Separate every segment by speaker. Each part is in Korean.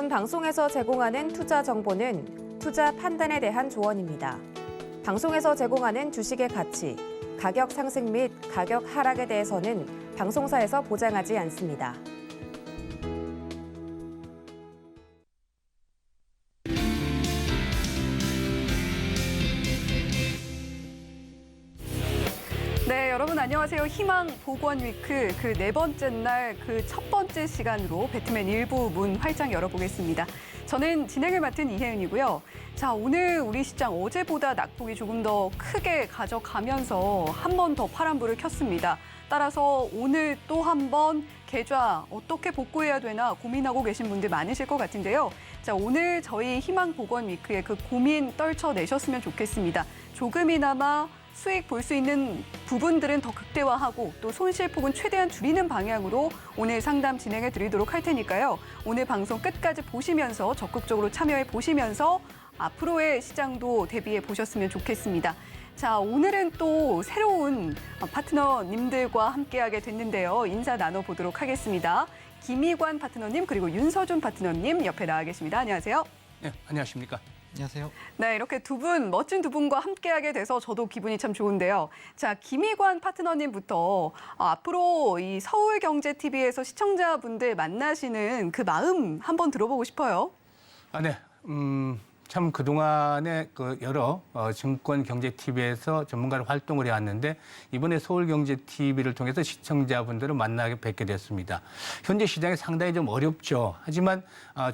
Speaker 1: 요즘 방송에서 제공하는 투자 정보는 투자 판단에 대한 조언입니다. 방송에서 제공하는 주식의 가치, 가격 상승 및 가격 하락에 대해서는 방송사에서 보장하지 않습니다.
Speaker 2: 네, 여러분 안녕하세요. 희망 복원 위크 그 네 번째 날 그 첫 번째 시간으로 배트맨 일부 문 활짝 열어보겠습니다. 저는 진행을 맡은 이혜은이고요. 자, 오늘 우리 시장 어제보다 낙폭이 조금 더 크게 가져가면서 한 번 더 파란불을 켰습니다. 따라서 오늘 또 한 번 계좌 어떻게 복구해야 되나 고민하고 계신 분들 많으실 것 같은데요. 자, 오늘 저희 희망 복원 위크의 그 고민 떨쳐내셨으면 좋겠습니다. 조금이나마 수익 볼 수 있는 부분들은 더 극대화하고 또 손실폭은 최대한 줄이는 방향으로 오늘 상담 진행해 드리도록 할 테니까요. 오늘 방송 끝까지 보시면서 적극적으로 참여해 보시면서 앞으로의 시장도 대비해 보셨으면 좋겠습니다. 자, 오늘은 또 새로운 파트너님들과 함께하게 됐는데요. 인사 나눠보도록 하겠습니다. 김희관 파트너님 그리고 윤서준 파트너님 옆에 나와 계십니다. 안녕하세요.
Speaker 3: 네, 안녕하십니까.
Speaker 4: 안녕하세요.
Speaker 2: 네, 이렇게 두 분, 멋진 두 분과 함께하게 돼서 저도 기분이 참 좋은데요. 자, 김희관 파트너님부터 앞으로 이 서울경제TV에서 시청자분들 만나시는 그 마음 한번 들어보고 싶어요.
Speaker 3: 네. 참 그동안에 그 여러 증권경제TV에서 전문가로 활동을 해왔는데 이번에 서울경제TV를 통해서 시청자분들을 만나게 뵙게 됐습니다. 현재 시장이 상당히 좀 어렵죠. 하지만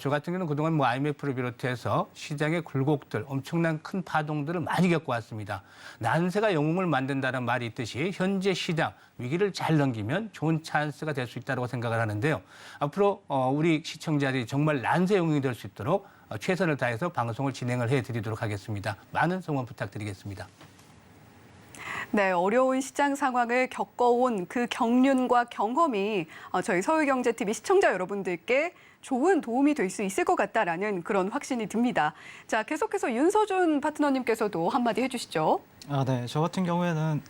Speaker 3: 저 같은 경우는 그동안 뭐 IMF를 비롯해서 시장의 굴곡들, 엄청난 큰 파동들을 많이 겪어왔습니다. 난세가 영웅을 만든다는 말이 있듯이 현재 시장 위기를 잘 넘기면 좋은 찬스가 될 수 있다고 생각을 하는데요. 앞으로 우리 시청자들이 정말 난세 영웅이 될 수 있도록 최선을 다해서 방송을 진행을 해드리도록 하겠습니다. 많은 성원 부탁드리겠습니다.
Speaker 2: 네, 어려운 시장 상황을 겪어온 그 경륜과 경험이 저희 서울경제TV 시청자 여러분들께 좋은 도움이 될 수 있을 것 같다라는 그런 확신이 듭니다. 자, 계속해서 윤서준 파트너님께서도 한마디 해주시죠.
Speaker 4: 네. 저 같은 경우에는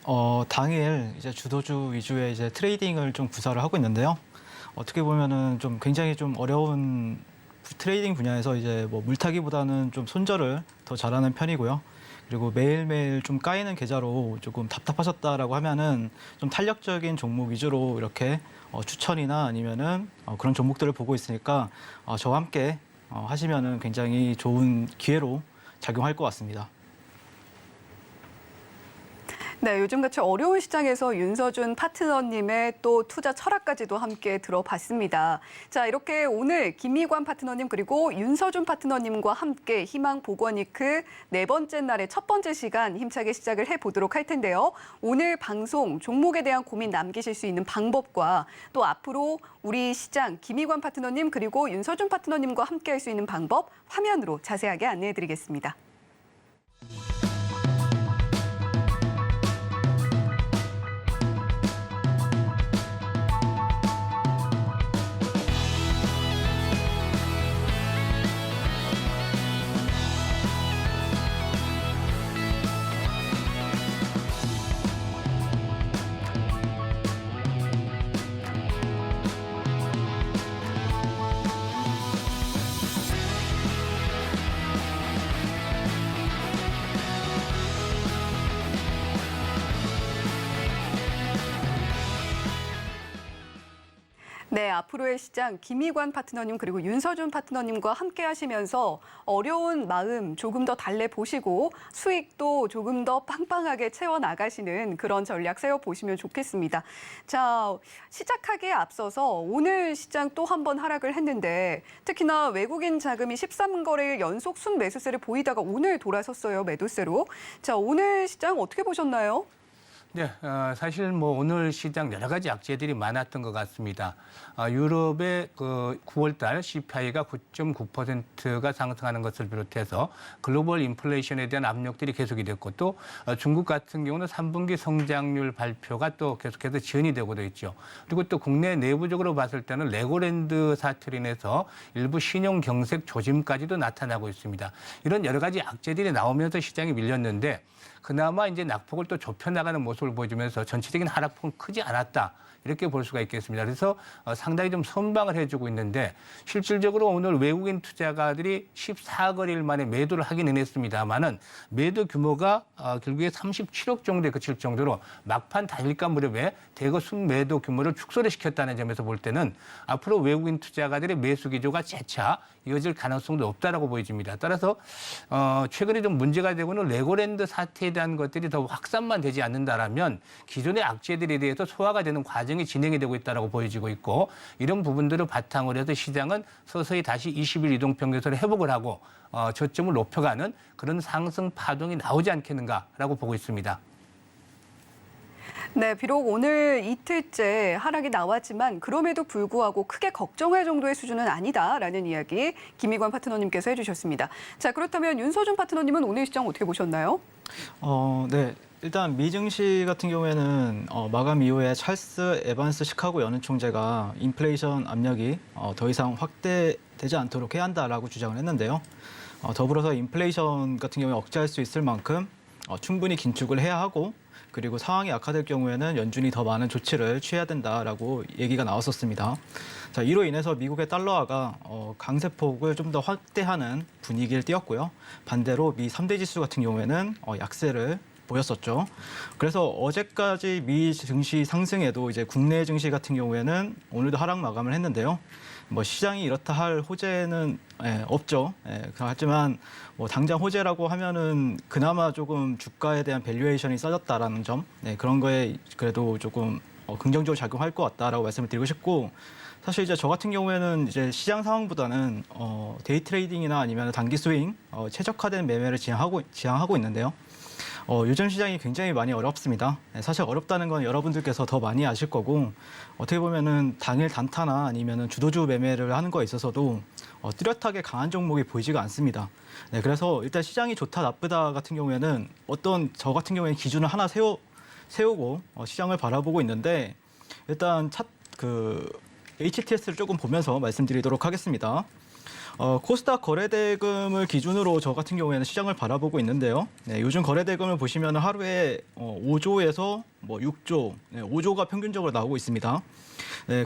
Speaker 4: 당일 이제 주도주 위주의 이제 트레이딩을 좀 구사를 하고 있는데요. 어떻게 보면은 좀 굉장히 좀 어려운 트레이딩 분야에서 이제 뭐 물타기보다는 좀 손절을 더 잘하는 편이고요. 그리고 매일매일 좀 까이는 계좌로 조금 답답하셨다라고 하면은 좀 탄력적인 종목 위주로 이렇게 추천이나 아니면은 그런 종목들을 보고 있으니까 저와 함께 하시면은 굉장히 좋은 기회로 작용할 것 같습니다.
Speaker 2: 네, 요즘같이 어려운 시장에서 윤서준 파트너님의 또 투자 철학까지도 함께 들어봤습니다. 자, 이렇게 오늘 김희관 파트너님 그리고 윤서준 파트너님과 함께 희망 복원 위크 네 번째 날의 첫 번째 시간 힘차게 시작을 해보도록 할 텐데요. 오늘 방송 종목에 대한 고민 남기실 수 있는 방법과 또 앞으로 우리 시장 김희관 파트너님 그리고 윤서준 파트너님과 함께 할 수 있는 방법 화면으로 자세하게 안내해드리겠습니다. 네, 앞으로의 시장 김희관 파트너님 그리고 윤서준 파트너님과 함께 하시면서 어려운 마음 조금 더 달래보시고 수익도 조금 더 빵빵하게 채워나가시는 그런 전략 세워보시면 좋겠습니다. 자, 시작하기에 앞서서 오늘 시장 또 한 번 하락을 했는데 특히나 외국인 자금이 13거래일 연속 순매수세를 보이다가 오늘 돌아섰어요, 매도세로. 자, 오늘 시장 어떻게 보셨나요?
Speaker 3: 네, 사실 뭐 오늘 시장 여러 가지 악재들이 많았던 것 같습니다. 유럽의 그 9월달 CPI가 9.9%가 상승하는 것을 비롯해서 글로벌 인플레이션에 대한 압력들이 계속이 됐고 또 중국 같은 경우는 3분기 성장률 발표가 또 계속해서 지연이 되고도 있죠. 그리고 또 국내 내부적으로 봤을 때는 레고랜드 사태로 인해서 일부 신용 경색 조짐까지도 나타나고 있습니다. 이런 여러 가지 악재들이 나오면서 시장이 밀렸는데 그나마 이제 낙폭을 또 좁혀나가는 모습을 보여주면서 전체적인 하락폭은 크지 않았다. 이렇게 볼 수가 있겠습니다. 그래서 상당히 좀 선방을 해주고 있는데 실질적으로 오늘 외국인 투자가들이 14거래일 만에 매도를 하기는 했습니다만은 매도 규모가 결국에 37억 정도에 그칠 정도로 막판 단일가 무렵에 대거 순매도 규모를 축소를 시켰다는 점에서 볼 때는 앞으로 외국인 투자가들의 매수 기조가 재차 이어질 가능성도 없다라고 보여집니다. 따라서 최근에 좀 문제가 되고는 레고랜드 사태에 대한 것들이 더 확산만 되지 않는다라면 기존의 악재들에 대해서 소화가 되는 과정이 진행이 되고 있다라고 보여지고 있고 이런 부분들을 바탕으로 해서 시장은 서서히 다시 20일 이동평균선을 회복을 하고 저점을 높여가는 그런 상승 파동이 나오지 않겠는가라고 보고 있습니다.
Speaker 2: 네, 비록 오늘 이틀째 하락이 나왔지만 그럼에도 불구하고 크게 걱정할 정도의 수준은 아니다라는 이야기 김희관 파트너님께서 해주셨습니다. 자, 그렇다면 윤서준 파트너님은 오늘 시장 어떻게 보셨나요?
Speaker 4: 네. 일단 미증시 같은 경우에는 마감 이후에 찰스 에반스 시카고 연은총재가 인플레이션 압력이 더 이상 확대되지 않도록 해야 한다라고 주장을 했는데요. 더불어서 인플레이션 같은 경우에 억제할 수 있을 만큼 충분히 긴축을 해야 하고 그리고 상황이 악화될 경우에는 연준이 더 많은 조치를 취해야 된다라고 얘기가 나왔었습니다. 자, 이로 인해서 미국의 달러화가 강세폭을 좀 더 확대하는 분위기를 띄었고요. 반대로 미 3대 지수 같은 경우에는 약세를 보였었죠. 그래서 어제까지 미 증시 상승에도 이제 국내 증시 같은 경우에는 오늘도 하락 마감을 했는데요. 뭐 시장이 이렇다 할 호재는 없죠. 하지만 뭐 당장 호재라고 하면은 그나마 조금 주가에 대한 밸류에이션이 싸졌다라는 점, 그런 거에 그래도 조금 긍정적으로 작용할 것 같다라고 말씀을 드리고 싶고, 사실 이제 저 같은 경우에는 이제 시장 상황보다는 데이 트레이딩이나 아니면 단기 스윙, 최적화된 매매를 지향하고 있는데요. 요즘 시장이 굉장히 많이 어렵습니다. 사실 어렵다는 건 여러분들께서 더 많이 아실 거고, 어떻게 보면은 당일 단타나 아니면은 주도주 매매를 하는 거에 있어서도 뚜렷하게 강한 종목이 보이지가 않습니다. 그래서 일단 시장이 좋다 나쁘다 같은 경우에는 저 같은 경우에는 기준을 하나 세우고 시장을 바라보고 있는데, 일단 HTS를 조금 보면서 말씀드리도록 하겠습니다. 코스닥 거래대금을 기준으로 저 같은 경우에는 시장을 바라보고 있는데요. 요즘 거래대금을 보시면 하루에 5조에서 6조, 5조가 평균적으로 나오고 있습니다.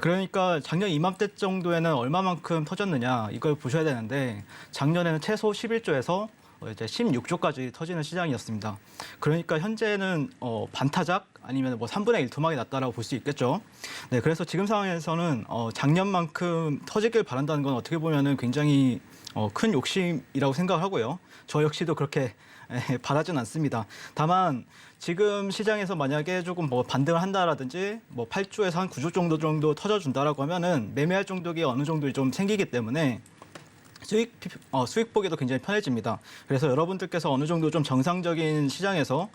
Speaker 4: 그러니까 작년 이맘때 정도에는 얼마만큼 터졌느냐 이걸 보셔야 되는데, 작년에는 최소 11조에서 이제 16조까지 터지는 시장이었습니다. 그러니까 현재는 반타작 아니면 3분의 1 토막이 났다라고 볼 수 있겠죠. 그래서 지금 상황에서는 작년만큼 터지길 바란다는 건 어떻게 보면은 굉장히 큰 욕심이라고 생각하고요. 저 역시도 그렇게 바라진 않습니다. 다만 지금 시장에서 만약에 조금 반등을 한다라든지 8조에서 한 9조 정도 터져준다라고 하면은 매매할 정도가 어느 정도 좀 생기기 때문에 수익 보기도 굉장히 편해집니다. 그래서 여러분들께서 어느 정도 좀 정상적인 시장에서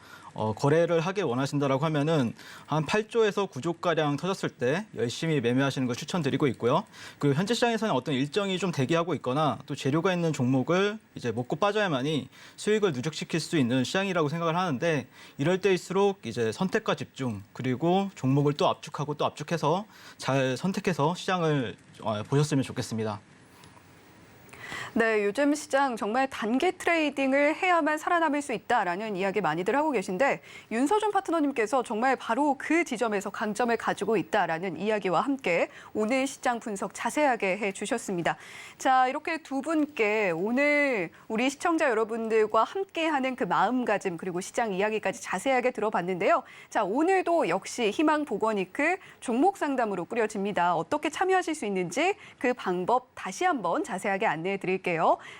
Speaker 4: 거래를 하길 원하신다라고 하면은 한 8조에서 9조가량 터졌을 때 열심히 매매하시는 걸 추천드리고 있고요. 그리고 현재 시장에서는 어떤 일정이 좀 대기하고 있거나 또 재료가 있는 종목을 이제 먹고 빠져야만이 수익을 누적시킬 수 있는 시장이라고 생각을 하는데, 이럴 때일수록 이제 선택과 집중 그리고 종목을 또 압축하고 또 압축해서 잘 선택해서 시장을 보셨으면 좋겠습니다.
Speaker 2: 네, 요즘 시장 정말 단기 트레이딩을 해야만 살아남을 수 있다라는 이야기 많이들 하고 계신데, 윤서준 파트너님께서 정말 바로 그 지점에서 강점을 가지고 있다라는 이야기와 함께 오늘 시장 분석 자세하게 해주셨습니다. 자, 이렇게 두 분께 오늘 우리 시청자 여러분들과 함께하는 그 마음가짐 그리고 시장 이야기까지 자세하게 들어봤는데요. 자, 오늘도 역시 희망 보건위크 종목 상담으로 꾸려집니다. 어떻게 참여하실 수 있는지 그 방법 다시 한번 자세하게 안내해 드릴게요.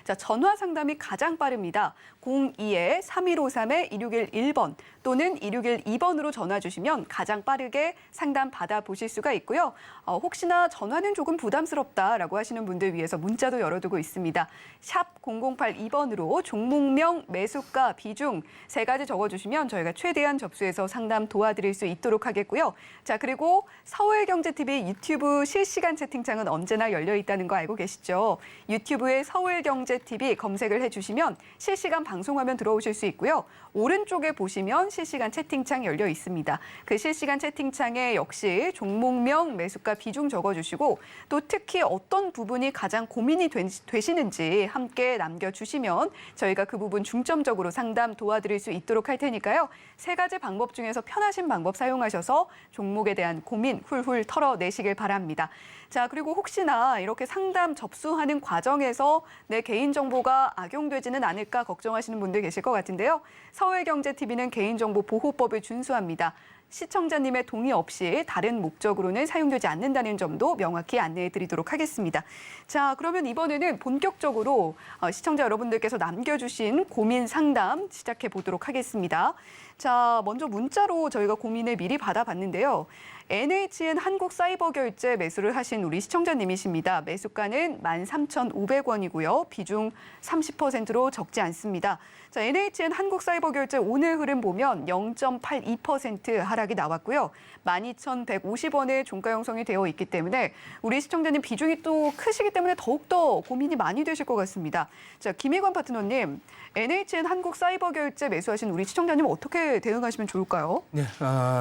Speaker 2: 자, 전화 상담이 가장 빠릅니다. 02-3153-2611번 또는 2612번으로 전화 주시면 가장 빠르게 상담 받아보실 수가 있고요. 혹시나 전화는 조금 부담스럽다라고 하시는 분들 위해서 문자도 열어두고 있습니다. 샵 0082번으로 종목명, 매수가, 비중 세 가지 적어주시면 저희가 최대한 접수해서 상담 도와드릴 수 있도록 하겠고요. 자, 그리고 서울경제TV 유튜브 실시간 채팅창은 언제나 열려 있다는 거 알고 계시죠? 유튜브에 서울경제TV 검색을 해주시면 실시간 방송화면 들어오실 수 있고요. 오른쪽에 보시면 실시간 채팅창 열려 있습니다. 그 실시간 채팅창에 역시 종목명, 매수가 비중 적어주시고 또 특히 어떤 부분이 가장 고민이 되시는지 함께 남겨주시면 저희가 그 부분 중점적으로 상담 도와드릴 수 있도록 할 테니까요. 세 가지 방법 중에서 편하신 방법 사용하셔서 종목에 대한 고민 훌훌 털어내시길 바랍니다. 자, 그리고 혹시나 이렇게 상담 접수하는 과정에서 내 개인정보가 악용되지는 않을까 걱정하시는 분들 계실 것 같은데요. 서울경제TV는 개인정보 보호법을 준수합니다. 시청자님의 동의 없이 다른 목적으로는 사용되지 않는다는 점도 명확히 안내해 드리도록 하겠습니다. 자, 그러면 이번에는 본격적으로 시청자 여러분들께서 남겨주신 고민 상담 시작해 보도록 하겠습니다. 자, 먼저 문자로 저희가 고민을 미리 받아봤는데요. NHN 한국사이버결제 매수를 하신 우리 시청자님이십니다. 매수가는 13,500원이고요. 비중 30%로 적지 않습니다. 자, NHN 한국사이버결제 오늘 흐름 보면 0.82% 하락이 나왔고요. 12,150원의 종가 형성이 되어 있기 때문에 우리 시청자님 비중이 또 크시기 때문에 더욱더 고민이 많이 되실 것 같습니다. 자, 김혜관 파트너님, NHN 한국사이버결제 매수하신 우리 시청자님 어떻게 대응하시면 좋을까요?
Speaker 3: 네,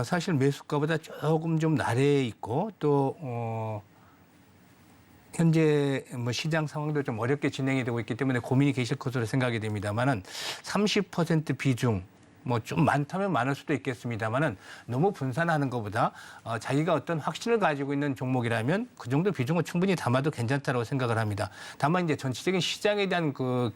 Speaker 3: 사실 매수가보다 조금 좀 아래에 있고 또 현재 뭐 시장 상황도 좀 어렵게 진행이 되고 있기 때문에 고민이 계실 것으로 생각이 됩니다만은 30% 비중 뭐 좀 많다면 많을 수도 있겠습니다만은 너무 분산하는 것보다 자기가 어떤 확신을 가지고 있는 종목이라면 그 정도 비중은 충분히 담아도 괜찮다고 생각을 합니다. 다만 이제 전체적인 시장에 대한 그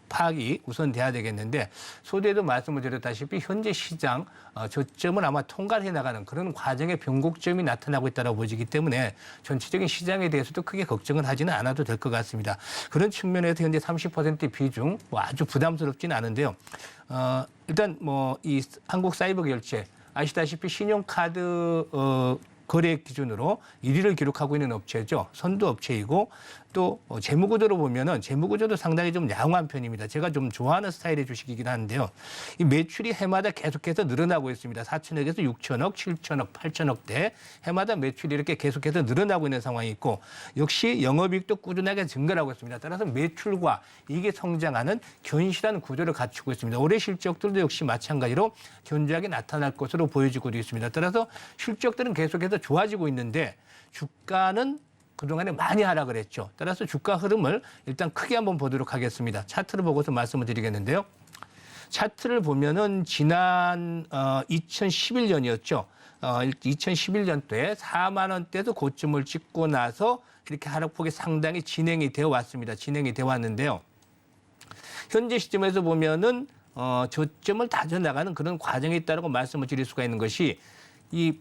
Speaker 3: 파악이 우선 돼야 되겠는데 소대도 말씀을 드렸다시피 현재 시장 저점을 아마 통과해 나가는 그런 과정의 변곡점이 나타나고 있다고 보이기 때문에 전체적인 시장에 대해서도 크게 걱정을 하지는 않아도 될 것 같습니다. 그런 측면에서 현재 30% 비중 뭐 아주 부담스럽지는 않은데요. 일단 뭐 이 한국 사이버 결제 아시다시피 신용카드 거래 기준으로 1위를 기록하고 있는 업체죠. 선두 업체이고 또 재무구조로 보면은 재무구조도 상당히 좀 양호한 편입니다. 제가 좀 좋아하는 스타일의 주식이긴 한데요. 이 매출이 해마다 계속해서 늘어나고 있습니다. 4천억에서 6천억, 7천억, 8천억대 해마다 매출이 이렇게 계속해서 늘어나고 있는 상황이 있고 역시 영업이익도 꾸준하게 증가를 하고 있습니다. 따라서 매출과 이게 성장하는 견실한 구조를 갖추고 있습니다. 올해 실적들도 역시 마찬가지로 견조하게 나타날 것으로 보여지고 있습니다. 따라서 실적들은 계속해서 좋아지고 있는데 주가는 그동안에 많이 하락을 했죠. 따라서 주가 흐름을 일단 크게 한번 보도록 하겠습니다. 차트를 보고서 말씀을 드리겠는데요. 차트를 보면은 지난 2011년이었죠. 2011년도에 4만 원대도 고점을 찍고 나서 이렇게 하락폭이 상당히 진행이 되어 왔습니다. 진행이 되어 왔는데요. 현재 시점에서 보면은 저점을 다져나가는 그런 과정이 있다고 말씀을 드릴 수가 있는 것이 이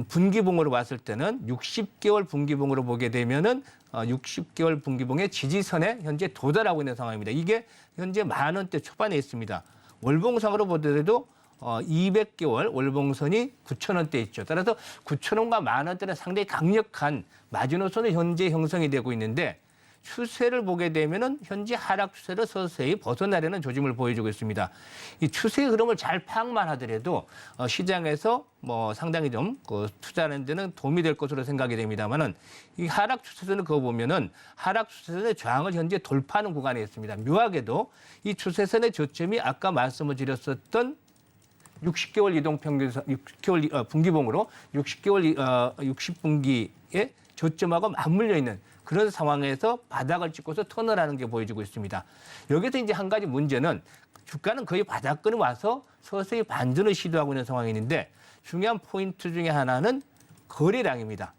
Speaker 3: 분기봉으로 봤을 때는 60개월 분기봉으로 보게 되면은 60개월 분기봉의 지지선에 현재 도달하고 있는 상황입니다. 이게 현재 10,000원대 초반에 있습니다. 월봉상으로 보더라도 200개월 월봉선이 9,000원대 있죠. 따라서 9,000원과 10,000원대는 상당히 강력한 마지노선이 현재 형성이 되고 있는데 추세를 보게 되면은 현재 하락 추세를 서서히 벗어나려는 조짐을 보여주고 있습니다. 이 추세의 흐름을 잘 파악만 하더라도 시장에서 뭐 상당히 좀 투자하는 데는 도움이 될 것으로 생각이 됩니다만은 이 하락 추세선을 그거 보면은 하락 추세선의 저항을 현재 돌파하는 구간에 있습니다. 묘하게도 이 추세선의 저점이 아까 말씀을 드렸었던 60개월 이동평균선, 60개월 분기봉으로 60분기의 저점하고 맞물려 있는 그런 상황에서 바닥을 찍고서 턴을 하는 게 보여지고 있습니다. 여기서 이제 한 가지 문제는 주가는 거의 바닥권에 와서 서서히 반전을 시도하고 있는 상황인데 중요한 포인트 중에 하나는 거래량입니다.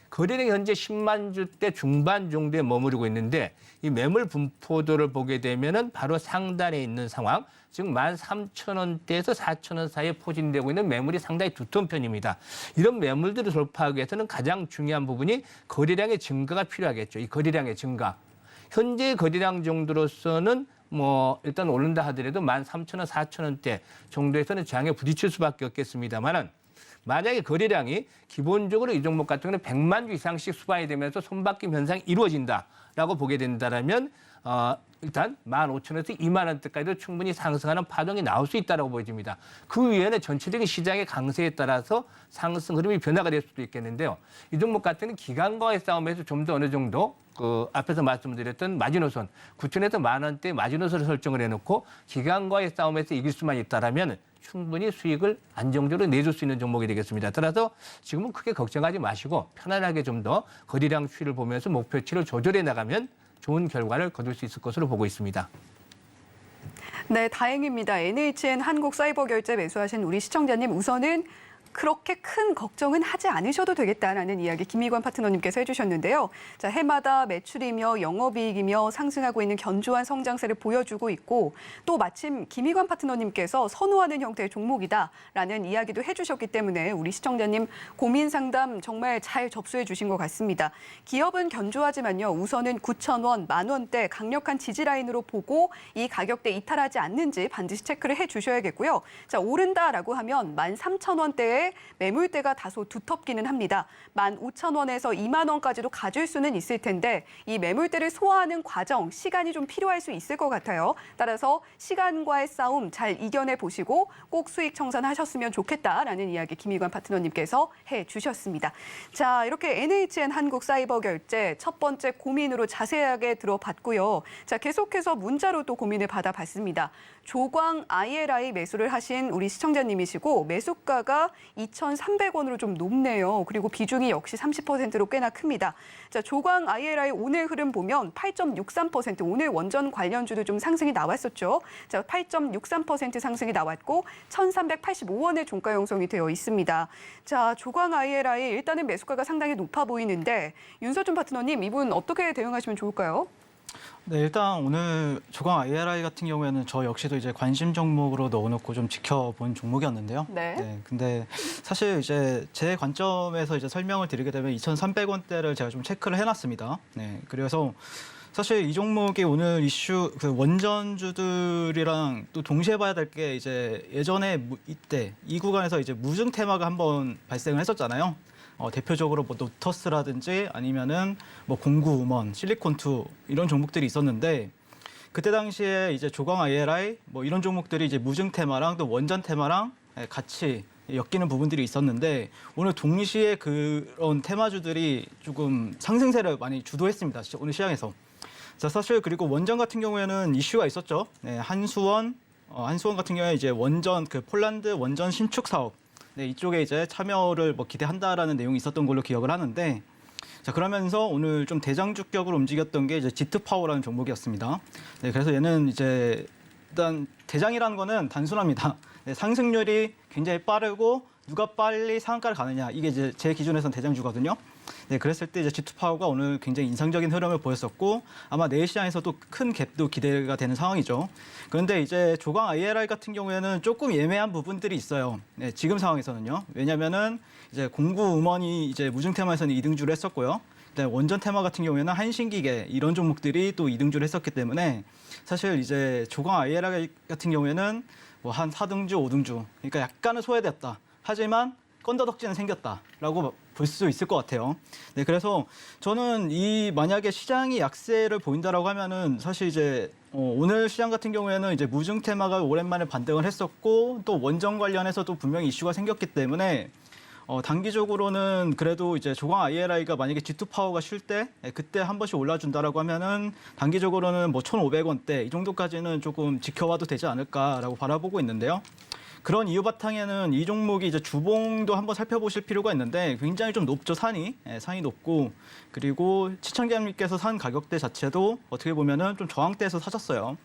Speaker 3: 거래량이 현재 10만 주대 중반 정도에 머무르고 있는데 이 매물 분포도를 보게 되면은 바로 상단에 있는 상황, 즉 13,000원대에서 4,000원 사이에 포진되고 있는 매물이 상당히 두터운 편입니다. 이런 매물들을 돌파하기 위해서는 가장 중요한 부분이 거래량의 증가가 필요하겠죠. 이 거래량의 증가. 현재 거래량 정도로서는 뭐 일단 오른다 하더라도 13,000원, 4,000원대 정도에서는 저항에 부딪힐 수밖에 없겠습니다만은 만약에 거래량이 기본적으로 이 종목 같은 경우는 100만 주 이상씩 수반이 되면서 손바뀜 현상이 이루어진다라고 보게 된다면 일단 15,000원에서 2만 원대까지도 충분히 상승하는 파동이 나올 수 있다고 보여집니다. 그 위에는 전체적인 시장의 강세에 따라서 상승 흐름이 변화가 될 수도 있겠는데요. 이 종목 같은 경우는 기관과의 싸움에서 좀 더 어느 정도 그 앞에서 말씀드렸던 마지노선 9,000에서 1만 원대 마지노선을 설정을 해놓고 기관과의 싸움에서 이길 수만 있다라면 충분히 수익을 안정적으로 내줄 수 있는 종목이 되겠습니다. 따라서 지금은 크게 걱정하지 마시고 편안하게 좀 더 거래량 추이를 보면서 목표치를 조절해 나가면 좋은 결과를 거둘 수 있을 것으로 보고 있습니다.
Speaker 2: 네, 다행입니다. NHN 한국사이버결제 매수하신 우리 시청자님 우선은 그렇게 큰 걱정은 하지 않으셔도 되겠다라는 이야기 김희관 파트너님께서 해주셨는데요. 자, 해마다 매출이며 영업이익이며 상승하고 있는 견조한 성장세를 보여주고 있고 또 마침 김희관 파트너님께서 선호하는 형태의 종목이다라는 이야기도 해주셨기 때문에 우리 시청자님 고민 상담 정말 잘 접수해 주신 것 같습니다. 기업은 견조하지만요. 우선은 9,000원, 10,000원대 강력한 지지 라인으로 보고 이 가격대 이탈하지 않는지 반드시 체크를 해 주셔야겠고요. 자, 오른다라고 하면 13,000원대에 매물대가 다소 두텁기는 합니다. 15,000원에서 2만 원까지도 가질 수는 있을 텐데 이 매물대를 소화하는 과정, 시간이 좀 필요할 수 있을 것 같아요. 따라서 시간과의 싸움 잘 이겨내 보시고 꼭 수익 청산하셨으면 좋겠다라는 이야기 김희관 파트너님께서 해주셨습니다. 자, 이렇게 NHN 한국사이버결제 첫 번째 고민으로 자세하게 들어봤고요. 자, 계속해서 문자로 또 고민을 받아봤습니다. 조광 ILI 매수를 하신 우리 시청자님이시고 매수가가 2,300원으로 좀 높네요. 그리고 비중이 역시 30%로 꽤나 큽니다. 자, 조광 ILI 오늘 흐름 보면 8.63% 오늘 원전 관련주도 좀 상승이 나왔었죠. 자, 8.63% 상승이 나왔고 1,385원의 종가 형성이 되어 있습니다. 자, 조광 ILI 일단은 매수가가 상당히 높아 보이는데 윤서준 파트너님 이분 어떻게 대응하시면 좋을까요?
Speaker 4: 네, 일단 오늘 조광 ILI 같은 경우에는 저 역시도 이제 관심 종목으로 넣어놓고 좀 지켜본 종목이었는데요.
Speaker 2: 네.
Speaker 4: 근데 사실 이제 제 관점에서 이제 설명을 드리게 되면 2,300원대를 제가 좀 체크를 해놨습니다. 네, 그래서 사실 이 종목이 오늘 이슈 그 원전주들이랑 또 동시에 봐야 될 게 이제 예전에 이때 이 구간에서 이제 무증 테마가 한번 발생을 했었잖아요. 대표적으로 뭐 노터스라든지 아니면은 뭐 공구음원, 실리콘2 이런 종목들이 있었는데 그때 당시에 이제 조광 ILI 뭐 이런 종목들이 이제 무증 테마랑 또 원전 테마랑 같이 엮이는 부분들이 있었는데 오늘 동시에 그런 테마주들이 조금 상승세를 많이 주도했습니다. 오늘 시장에서. 자, 사실 그리고 원전 같은 경우에는 이슈가 있었죠. 네, 한수원 같은 경우에 이제 원전 그 폴란드 원전 신축 사업 네, 이쪽에 이제 참여를 뭐 기대한다라는 내용이 있었던 걸로 기억을 하는데 자, 그러면서 오늘 좀 대장주격으로 움직였던 게 이제 지트파워라는 종목이었습니다. 네, 그래서 얘는 이제 일단 대장이라는 거는 단순합니다. 네, 상승률이 굉장히 빠르고 누가 빨리 상한가를 가느냐 이게 이제 제 기준에서는 대장주거든요. 네, 그랬을 때 이제 G2파워가 오늘 굉장히 인상적인 흐름을 보였었고 아마 내일 시장에서도 큰 갭도 기대가 되는 상황이죠. 그런데 이제 조광 ILI 같은 경우에는 조금 예매한 부분들이 있어요. 네, 지금 상황에서는요. 왜냐하면은 이제 공구 음원이 이제 무증 테마에서는 2등주를 했었고요. 원전 테마 같은 경우에는 한신기계 이런 종목들이 또 2등주를 했었기 때문에 사실 이제 조광 ILI 같은 경우에는 뭐 한 4등주, 5등주 그러니까 약간은 소외됐다. 하지만 건더덕지는 생겼다라고 볼 수 있을 것 같아요. 네, 그래서 저는 이 만약에 시장이 약세를 보인다라고 하면은 사실 이제 오늘 시장 같은 경우에는 이제 무증 테마가 오랜만에 반등을 했었고 또 원전 관련해서도 분명히 이슈가 생겼기 때문에 단기적으로는 그래도 이제 조광 ILI가 만약에 G2파워가 쉴 때 그때 한 번씩 올라준다라고 하면은 단기적으로는 뭐 1,500원대 이 정도까지는 조금 지켜봐도 되지 않을까라고 바라보고 있는데요. 그런 이유 바탕에는 이 종목이 이제 주봉도 한번 살펴보실 필요가 있는데 굉장히 좀 높죠, 산이 높고 그리고 시청자님께서 산 가격대 자체도 어떻게 보면은 좀 저항대에서 사셨어요.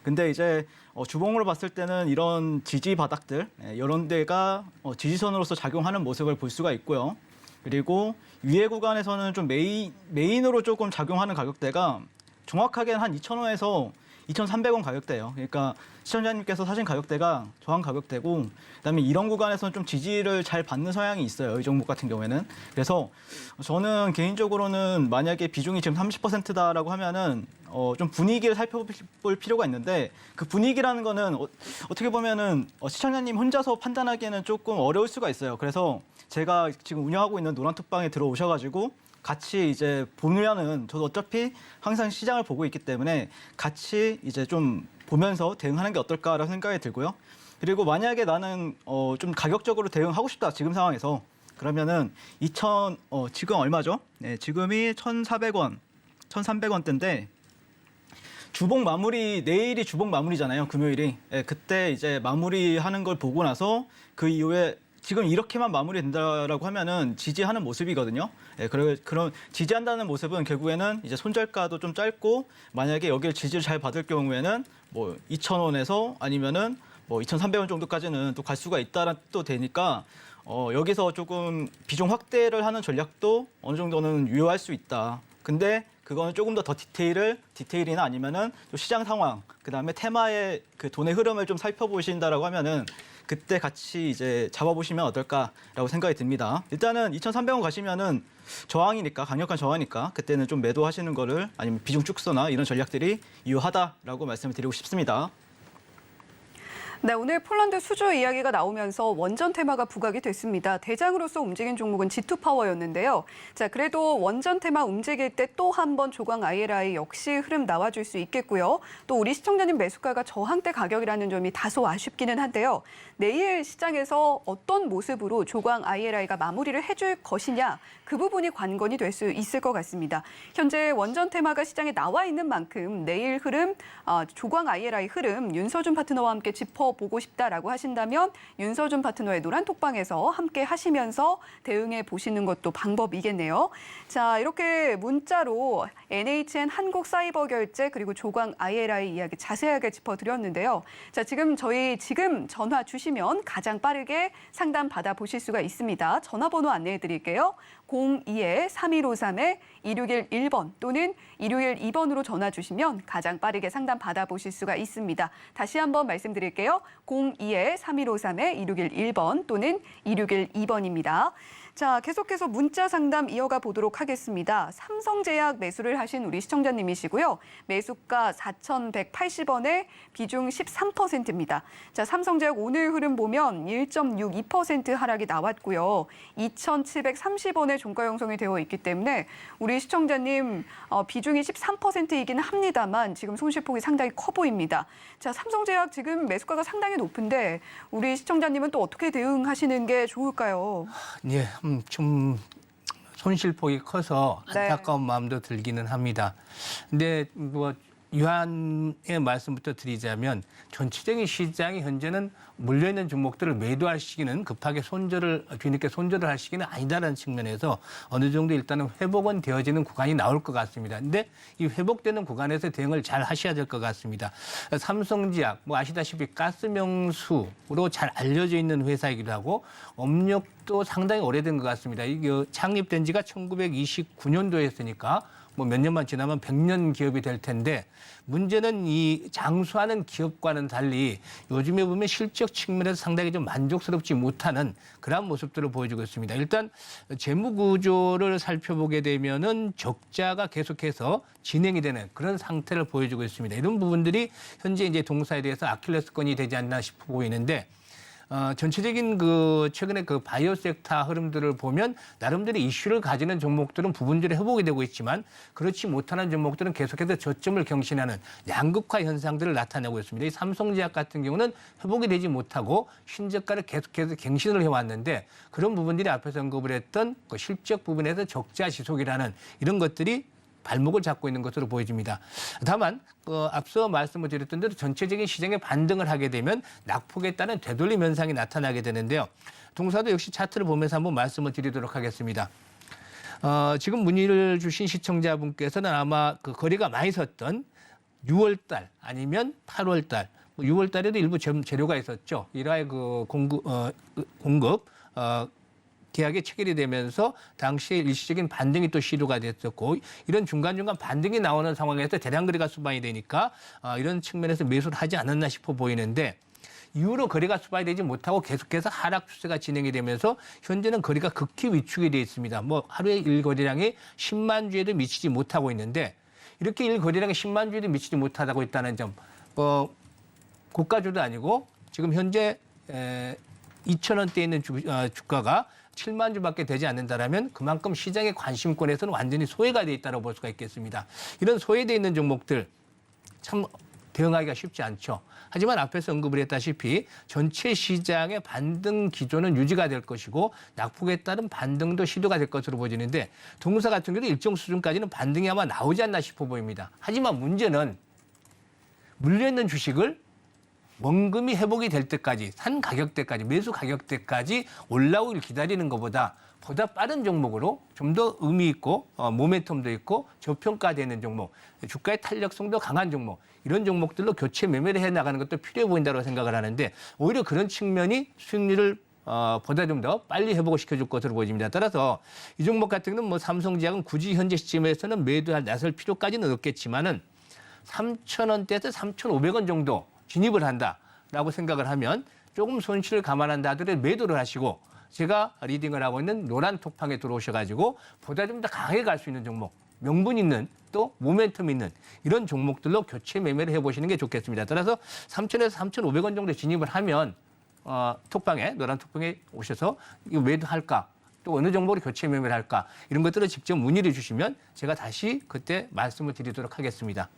Speaker 4: 근데 이제 주봉으로 봤을 때는 이런 지지 바닥들 이런 데가 지지선으로서 작용하는 모습을 볼 수가 있고요. 그리고 위에 구간에서는 좀 메인으로 조금 작용하는 가격대가 정확하게는 한 2,000원에서 2,300원 가격대예요. 그러니까 시청자님께서 사신 가격대가 저항 가격대고 그다음에 이런 구간에서는 좀 지지를 잘 받는 성향이 있어요. 이 종목 같은 경우에는. 그래서 저는 개인적으로는 만약에 비중이 지금 30%다라고 하면은 좀 분위기를 살펴볼 필요가 있는데 그 분위기라는 거는 어떻게 보면은 시청자님 혼자서 판단하기에는 조금 어려울 수가 있어요. 그래서 제가 지금 운영하고 있는 노란톡방에 들어오셔가지고 같이 이제 보면은 저도 어차피 항상 시장을 보고 있기 때문에 같이 이제 좀 보면서 대응하는 게 어떨까라는 생각이 들고요. 그리고 만약에 나는 좀 가격적으로 대응하고 싶다 지금 상황에서 그러면은 지금 얼마죠? 네, 지금이 1,400원, 1,300원대인데 주봉 마무리 내일이 주봉 마무리잖아요. 금요일이. 네, 그때 이제 마무리하는 걸 보고 나서 그 이후에 지금 이렇게만 마무리된다라고 하면은 지지하는 모습이거든요. 예, 그런 지지한다는 모습은 결국에는 이제 손절가도 좀 짧고 만약에 여기를 지지를 잘 받을 경우에는 뭐 2,000원에서 아니면은 뭐 2,300원 정도까지는 또 갈 수가 있다라 또 되니까 여기서 조금 비중 확대를 하는 전략도 어느 정도는 유효할 수 있다. 근데 그거는 조금 더 디테일이나 아니면은 또 시장 상황, 그다음에 테마의 그 돈의 흐름을 좀 살펴보신다라고 하면은 그때 같이 이제 잡아보시면 어떨까라고 생각이 듭니다. 일단은 2,300원 가시면은 저항이니까 강력한 저항이니까 그때는 좀 매도하시는 거를 아니면 비중 축소나 이런 전략들이 유효하다라고 말씀을 드리고 싶습니다.
Speaker 2: 네, 오늘 폴란드 수주 이야기가 나오면서 원전 테마가 부각이 됐습니다. 대장으로서 움직인 종목은 G2파워였는데요. 자, 그래도 원전 테마 움직일 때 또 한 번 조광 ILI 역시 흐름 나와줄 수 있겠고요. 또 우리 시청자님 매수가가 저항대 가격이라는 점이 다소 아쉽기는 한데요. 내일 시장에서 어떤 모습으로 조광 ILI가 마무리를 해줄 것이냐, 그 부분이 관건이 될 수 있을 것 같습니다. 현재 원전 테마가 시장에 나와 있는 만큼 내일 흐름, 조광 ILI 흐름 윤서준 파트너와 함께 짚어보고 싶다라고 하신다면 윤서준 파트너의 노란 톡방에서 함께 하시면서 대응해 보시는 것도 방법이겠네요. 자, 이렇게 문자로 NHN 한국사이버결제 그리고 조광 ILI 이야기 자세하게 짚어드렸는데요. 자, 지금 전화 주시면 가장 빠르게 상담 받아보실 수가 있습니다. 전화번호 안내해 드릴게요. 02-3153-2611번 또는 2612번으로 전화 주시면 가장 빠르게 상담 받아보실 수가 있습니다. 다시 한번 말씀드릴게요. 02-3153-2611번 또는 2612번입니다. 자, 계속해서 문자 상담 이어가 보도록 하겠습니다. 삼성제약 매수를 하신 우리 시청자님이시고요. 매수가 4,180원에 비중 13%입니다. 자, 삼성제약 오늘 흐름 보면 1.62% 하락이 나왔고요. 2,730원에 종가 형성이 되어 있기 때문에 우리 시청자님 비중이 13%이긴 합니다만 지금 손실폭이 상당히 커 보입니다. 자, 삼성제약 지금 매수가가 상당히 높은데 우리 시청자님은 또 어떻게 대응하시는 게 좋을까요?
Speaker 3: 예, 좀 손실폭이 커서
Speaker 2: 네.
Speaker 3: 안타까운 마음도 들기는 합니다. 근데 뭐 유한의 말씀부터 드리자면 전체적인 시장이 현재는 물려있는 종목들을 매도할 시기는 급하게 뒤늦게 손절을 할 시기는 아니다라는 측면에서 어느 정도 일단은 회복은 되어지는 구간이 나올 것 같습니다. 근데 이 회복되는 구간에서 대응을 잘 하셔야 될 것 같습니다. 삼성제약, 뭐 아시다시피 가스명수로 잘 알려져 있는 회사이기도 하고 업력도 상당히 오래된 것 같습니다. 이게 창립된 지가 1929년도였으니까 뭐 몇 년만 지나면 100년 기업이 될 텐데 문제는 이 장수하는 기업과는 달리 요즘에 보면 실적 측면에서 상당히 좀 만족스럽지 못하는 그런 모습들을 보여주고 있습니다. 일단 재무 구조를 살펴보게 되면은 적자가 계속해서 진행이 되는 그런 상태를 보여주고 있습니다. 이런 부분들이 현재 이제 동사에 대해서 아킬레스건이 되지 않나 싶어 보이는데 전체적인 최근에 바이오 섹터 흐름들을 보면 나름대로 이슈를 가지는 종목들은 부분적으로 회복이 되고 있지만 그렇지 못하는 종목들은 계속해서 저점을 경신하는 양극화 현상들을 나타내고 있습니다. 이 삼성제약 같은 경우는 회복이 되지 못하고 신저가를 계속해서 갱신을 해왔는데 그런 부분들이 앞에서 언급을 했던 실적 부분에서 적자 지속이라는 이런 것들이 발목을 잡고 있는 것으로 보여집니다. 다만 앞서 말씀을 드렸던 대로 전체적인 시장에 반등을 하게 되면 낙폭에 따른 되돌림 현상이 나타나게 되는데요. 동사도 역시 차트를 보면서 한번 말씀을 드리도록 하겠습니다. 지금 문의를 주신 시청자분께서는 아마 거리가 많이 섰던 6월달 아니면 8월달, 6월달에도 일부 재료가 있었죠. 일화의 공급 계약이 체결이 되면서 당시에 일시적인 반등이 또 시도가 됐었고 이런 중간중간 반등이 나오는 상황에서 대량 거래가 수반이 되니까 이런 측면에서 매수를 하지 않았나 싶어 보이는데 이후로 거래가 수반이 되지 못하고 계속해서 하락 추세가 진행이 되면서 현재는 거래가 극히 위축이 되어 있습니다. 뭐 하루에 일거래량이 10만 주에도 미치지 못하고 있는데 이렇게 일거래량이 10만 주에도 미치지 못하고 있다는 점 고가주도 아니고 지금 현재 2,000원대에 있는 주가가 7만 주밖에 되지 않는다라면 그만큼 시장의 관심권에서는 완전히 소외가 돼 있다고 볼 수가 있겠습니다. 이런 소외돼 있는 종목들 참 대응하기가 쉽지 않죠. 하지만 앞에서 언급을 했다시피 전체 시장의 반등 기조는 유지가 될 것이고 낙폭에 따른 반등도 시도가 될 것으로 보이는데 동사 같은 경우도 일정 수준까지는 반등이 아마 나오지 않나 싶어 보입니다. 하지만 문제는 물려있는 주식을 원금이 회복이 될 때까지 산 가격대까지 매수 가격대까지 올라오길 기다리는 것보다 보다 빠른 종목으로 좀 더 의미 있고 모멘텀도 있고 저평가되는 종목, 주가의 탄력성도 강한 종목 이런 종목들로 교체 매매를 해나가는 것도 필요해 보인다고 생각을 하는데 오히려 그런 측면이 수익률을 보다 좀 더 빨리 회복을 시켜줄 것으로 보입니다. 따라서 이 종목 같은 경우는 뭐 삼성제약은 굳이 현재 시점에서는 매도할 나설 필요까지는 없겠지만은 3,000원대에서 3,500원 정도 진입을 한다라고 생각을 하면 조금 손실을 감안한다 하더라도 매도를 하시고 제가 리딩을 하고 있는 노란 톡방에 들어오셔가지고 보다 좀 더 강하게 갈 수 있는 종목, 명분 있는 또 모멘텀 있는 이런 종목들로 교체 매매를 해보시는 게 좋겠습니다. 따라서 3,000에서 3,500원 정도 진입을 하면 톡방에 노란 톡방에 오셔서 이거 매도할까? 또 어느 정도로 교체 매매를 할까? 이런 것들을 직접 문의를 주시면 제가 다시 그때 말씀을 드리도록 하겠습니다.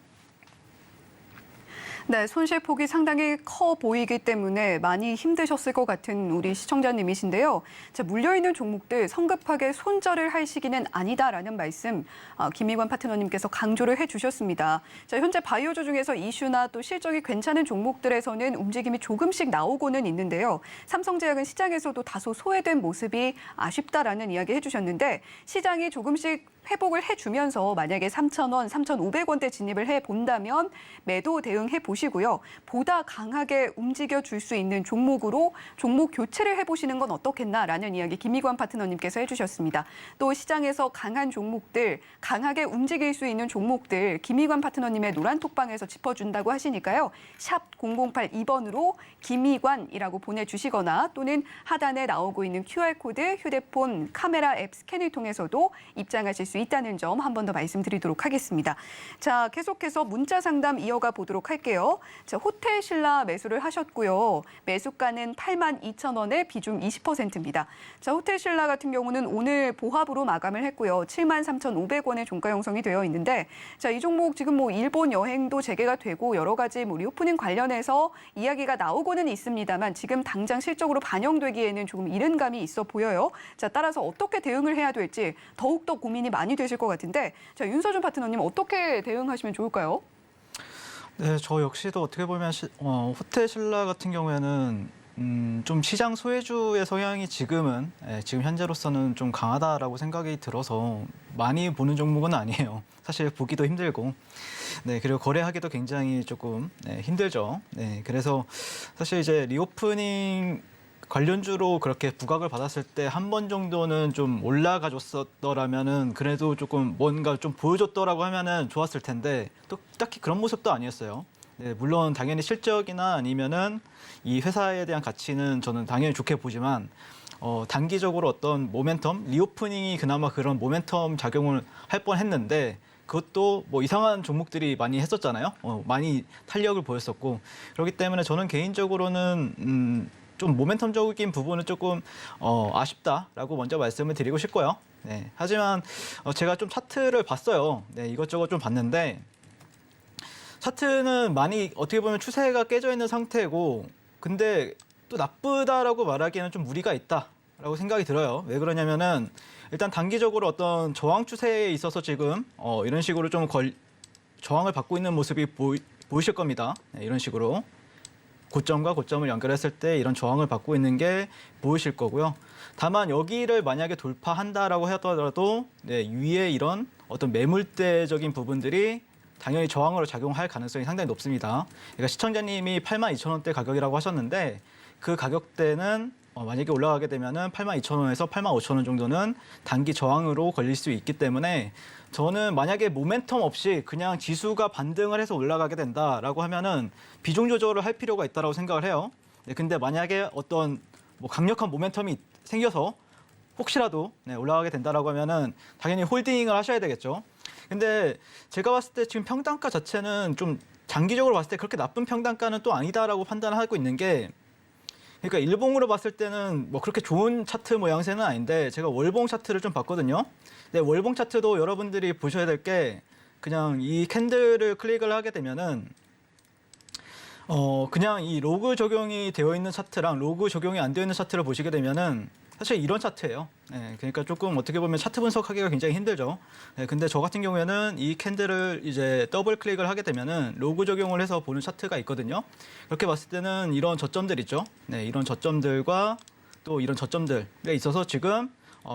Speaker 2: 네, 손실폭이 상당히 커 보이기 때문에 많이 힘드셨을 것 같은 우리 시청자님이신데요. 자, 물려있는 종목들 성급하게 손절을 할 시기는 아니다라는 말씀 김희관 파트너님께서 강조를 해주셨습니다. 자, 현재 바이오주 중에서 이슈나 또 실적이 괜찮은 종목들에서는 움직임이 조금씩 나오고는 있는데요. 삼성제약은 시장에서도 다소 소외된 모습이 아쉽다라는 이야기 해주셨는데 시장이 조금씩 회복을 해주면서 만약에 3,000원, 3,500원대 진입을 해본다면 매도 대응해 보시고요. 보다 강하게 움직여줄 수 있는 종목으로 종목 교체를 해보시는 건 어떻겠나라는 이야기 김희관 파트너님께서 해주셨습니다. 또 시장에서 강한 종목들, 강하게 움직일 수 있는 종목들 김희관 파트너님의 노란 톡방에서 짚어준다고 하시니까요. 샵 0082번으로 김희관이라고 보내주시거나 또는 하단에 나오고 있는 QR코드 휴대폰 카메라 앱 스캔을 통해서도 입장하실 수 있다는 점 한 번 더 말씀드리도록 하겠습니다. 자, 계속해서 문자 상담 이어가 보도록 할게요. 자, 호텔 신라 매수를 하셨고요. 매수가는 82,000원에 비중 20%입니다. 자, 호텔 신라 같은 경우는 오늘 보합으로 마감을 했고요. 73,500원의 종가 형성이 되어 있는데 자, 이 종목 지금 뭐 일본 여행도 재개가 되고 여러 가지 뭐 리오프닝 관련해서 이야기가 나오고는 있습니다만 지금 당장 실적으로 반영되기에는 조금 이른 감이 있어 보여요. 자, 따라서 어떻게 대응을 해야 될지 더욱더 고민이 많이 되실 것 같은데 자, 윤서준 파트너님 어떻게 대응하시면 좋을까요?
Speaker 4: 네, 저 역시도 어떻게 보면 호텔 신라 같은 경우에는 좀 시장 소외주의 성향이 지금 현재로서는 좀 강하다라고 생각이 들어서 많이 보는 종목은 아니에요. 사실 보기도 힘들고, 네, 그리고 거래하기도 굉장히 조금 힘들죠. 네, 그래서 사실 이제 리오프닝 관련주로 그렇게 부각을 받았을 때 한 번 정도는 좀 올라가 줬었더라면은 그래도 조금 뭔가 좀 보여줬더라고 하면은 좋았을 텐데 또 딱히 그런 모습도 아니었어요. 네, 물론 당연히 실적이나 아니면은 이 회사에 대한 가치는 저는 당연히 좋게 보지만 단기적으로 어떤 모멘텀, 리오프닝이 그나마 그런 모멘텀 작용을 할 뻔했는데 그것도 뭐 이상한 종목들이 많이 했었잖아요. 많이 탄력을 보였었고 그렇기 때문에 저는 개인적으로는 좀 모멘텀적인 부분은 조금 아쉽다라고 먼저 말씀을 드리고 싶고요. 네, 하지만 제가 좀 차트를 봤어요. 네, 이것저것 좀 봤는데 차트는 많이 어떻게 보면 추세가 깨져 있는 상태고 근데 또 나쁘다라고 말하기에는 좀 무리가 있다라고 생각이 들어요. 왜 그러냐면은 일단 단기적으로 어떤 저항 추세에 있어서 지금 이런 식으로 좀 저항을 받고 있는 모습이 보이실 겁니다. 네, 이런 식으로. 고점과 고점을 연결했을 때 이런 저항을 받고 있는 게 보이실 거고요. 다만 여기를 만약에 돌파한다라고 하더라도 네, 위에 이런 어떤 매물대적인 부분들이 당연히 저항으로 작용할 가능성이 상당히 높습니다. 그러니까 시청자님이 82,000원대 가격이라고 하셨는데 그 가격대는 만약에 올라가게 되면은 82,000원에서 85,000원 정도는 단기 저항으로 걸릴 수 있기 때문에 저는 만약에 모멘텀 없이 그냥 지수가 반등을 해서 올라가게 된다라고 하면은 비중 조절을 할 필요가 있다고 생각을 해요. 네, 근데 만약에 어떤 뭐 강력한 모멘텀이 생겨서 혹시라도 올라가게 된다라고 하면은 당연히 홀딩을 하셔야 되겠죠. 근데 제가 봤을 때 지금 평단가 자체는 좀 장기적으로 봤을 때 그렇게 나쁜 평단가는 또 아니다라고 판단을 하고 있는 게 그러니까 일봉으로 봤을 때는 뭐 그렇게 좋은 차트 모양새는 아닌데 제가 월봉 차트를 좀 봤거든요. 근데 월봉 차트도 여러분들이 보셔야 될 게 그냥 이 캔들을 클릭을 하게 되면은 그냥 이 로그 적용이 되어 있는 차트랑 로그 적용이 안 되어 있는 차트를 보시게 되면은 사실 이런 차트예요. 네, 그러니까 조금 어떻게 보면 차트 분석하기가 굉장히 힘들죠. 네, 근데 저 같은 경우에는 이 캔들을 이제 더블 클릭을 하게 되면은 로그 적용을 해서 보는 차트가 있거든요. 그렇게 봤을 때는 이런 저점들 있죠. 네, 이런 저점들과 또 이런 저점들에 있어서 지금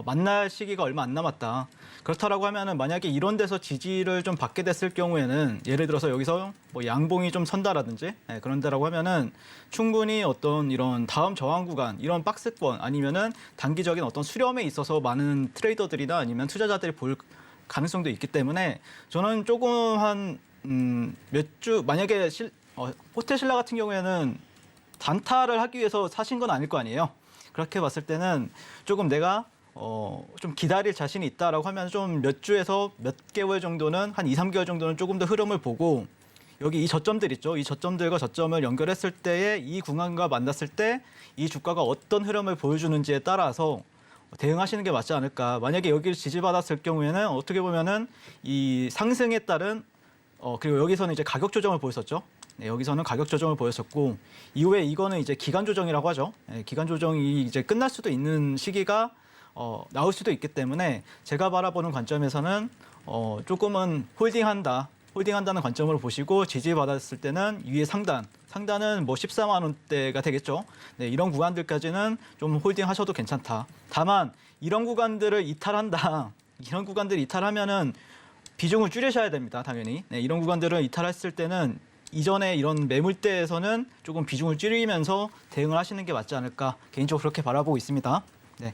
Speaker 4: 만날 시기가 얼마 안 남았다. 그렇다라고 하면은 만약에 이런 데서 지지를 좀 받게 됐을 경우에는 예를 들어서 여기서 뭐 양봉이 좀 선다라든지 그런 데라고 하면은 충분히 어떤 이런 다음 저항 구간, 이런 박스권 아니면은 단기적인 어떤 수렴에 있어서 많은 트레이더들이나 아니면 투자자들이 볼 가능성도 있기 때문에 저는 조금 한 몇 주 만약에 호텔신라 같은 경우에는 단타를 하기 위해서 사신 건 아닐 거 아니에요. 그렇게 봤을 때는 조금 내가 좀 기다릴 자신이 있다라고 하면 좀 몇 주에서 몇 개월 정도는 한 2, 3개월 정도는 조금 더 흐름을 보고 여기 이 저점들 있죠. 이 저점들과 저점을 연결했을 때의 이 구간과 만났을 때 이 주가가 어떤 흐름을 보여주는지에 따라서 대응하시는 게 맞지 않을까. 만약에 여기를 지지받았을 경우에는 어떻게 보면은 이 상승에 따른 그리고 여기서는 이제 가격 조정을 보였었죠. 네, 여기서는 가격 조정을 보였었고 이후에 이거는 이제 기간 조정이라고 하죠. 네, 기간 조정이 이제 끝날 수도 있는 시기가 나올 수도 있기 때문에 제가 바라보는 관점에서는 조금은 홀딩한다는 관점으로 보시고 지지받았을 때는 위에 상단은 뭐 14만 원대가 되겠죠. 네, 이런 구간들까지는 좀 홀딩하셔도 괜찮다. 다만 이런 구간들을 이탈하면은 비중을 줄이셔야 됩니다. 당연히. 네, 이런 구간들을 이탈했을 때는 이전에 이런 매물대에서는 조금 비중을 줄이면서 대응을 하시는 게 맞지 않을까. 개인적으로 그렇게 바라보고 있습니다. 네.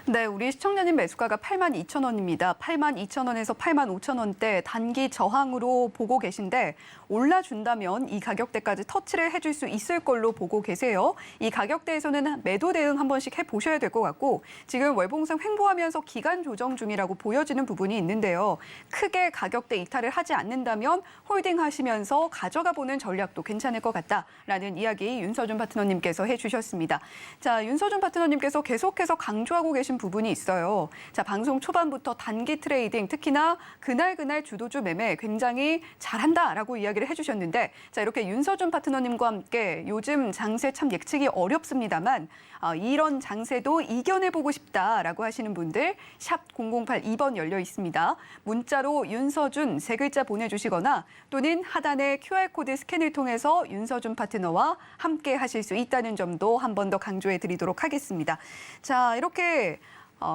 Speaker 2: 네, 우리 시청자님 매수가가 82,000원입니다. 82,000원에서 85,000원대 단기 저항으로 보고 계신데 올라준다면 이 가격대까지 터치를 해줄 수 있을 걸로 보고 계세요. 이 가격대에서는 매도 대응 한 번씩 해보셔야 될 것 같고 지금 월봉상 횡보하면서 기간 조정 중이라고 보여지는 부분이 있는데요. 크게 가격대 이탈을 하지 않는다면 홀딩하시면서 가져가 보는 전략도 괜찮을 것 같다라는 이야기 윤서준 파트너님께서 해주셨습니다. 자, 윤서준 파트너님께서 계속해서 강조하고 계신 부분이 있어요. 자, 방송 초반부터 단기 트레이딩, 특히나 그날 주도주 매매 굉장히 잘한다라고 이야기를 해주셨는데 자, 이렇게 윤서준 파트너님과 함께 요즘 장세 참 예측이 어렵습니다만 이런 장세도 이겨내보고 싶다라고 하시는 분들 샵 0082번 열려 있습니다. 문자로 윤서준 세 글자 보내주시거나 또는 하단의 QR코드 스캔을 통해서 윤서준 파트너와 함께 하실 수 있다는 점도 한 번 더 강조해 드리도록 하겠습니다. 자, 이렇게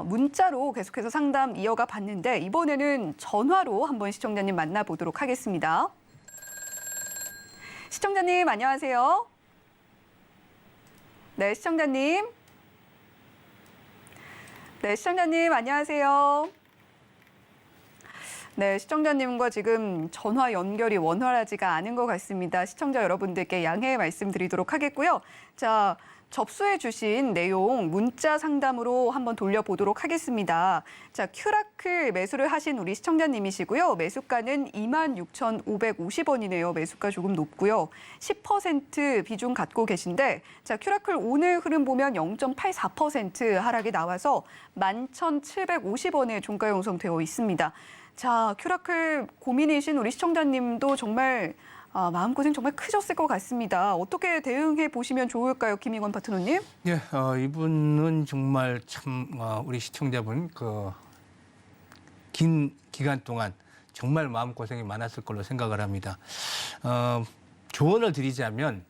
Speaker 2: 문자로 계속해서 상담 이어가 봤는데 이번에는 전화로 한번 시청자님 만나보도록 하겠습니다. 시청자님 안녕하세요. 네, 시청자님. 네, 시청자님 안녕하세요. 네, 시청자님과 지금 전화 연결이 원활하지가 않은 것 같습니다. 시청자 여러분들께 양해 말씀드리도록 하겠고요. 자, 접수해 주신 내용 문자 상담으로 한번 돌려보도록 하겠습니다. 자, 큐라클 매수를 하신 우리 시청자님이시고요. 매수가는 26,550원이네요. 매수가 조금 높고요. 10% 비중 갖고 계신데 자, 큐라클 오늘 흐름 보면 0.84% 하락이 나와서 11,750원에 종가 형성되어 있습니다. 자, 큐라클 고민이신 우리 시청자님도 정말 마음고생 정말 크셨을 것 같습니다. 어떻게 대응해 보시면 좋을까요, 김익원 파트너님?
Speaker 3: 예, 이분은 정말 참 우리 시청자분 긴 기간 동안 정말 마음고생이 많았을 걸로 생각을 합니다. 조언을 드리자면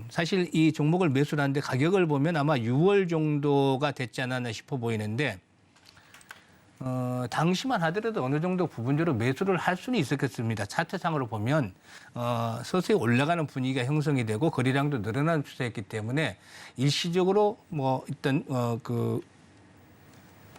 Speaker 3: 사실 이 종목을 매수를 하는데 가격을 보면 아마 6월 정도가 됐지 않았나 싶어 보이는데 당시만 하더라도 어느 정도 부분적으로 매수를 할 수는 있었겠습니다. 차트상으로 보면 서서히 올라가는 분위기가 형성이 되고 거래량도 늘어나는 추세였기 때문에 일시적으로 뭐 일단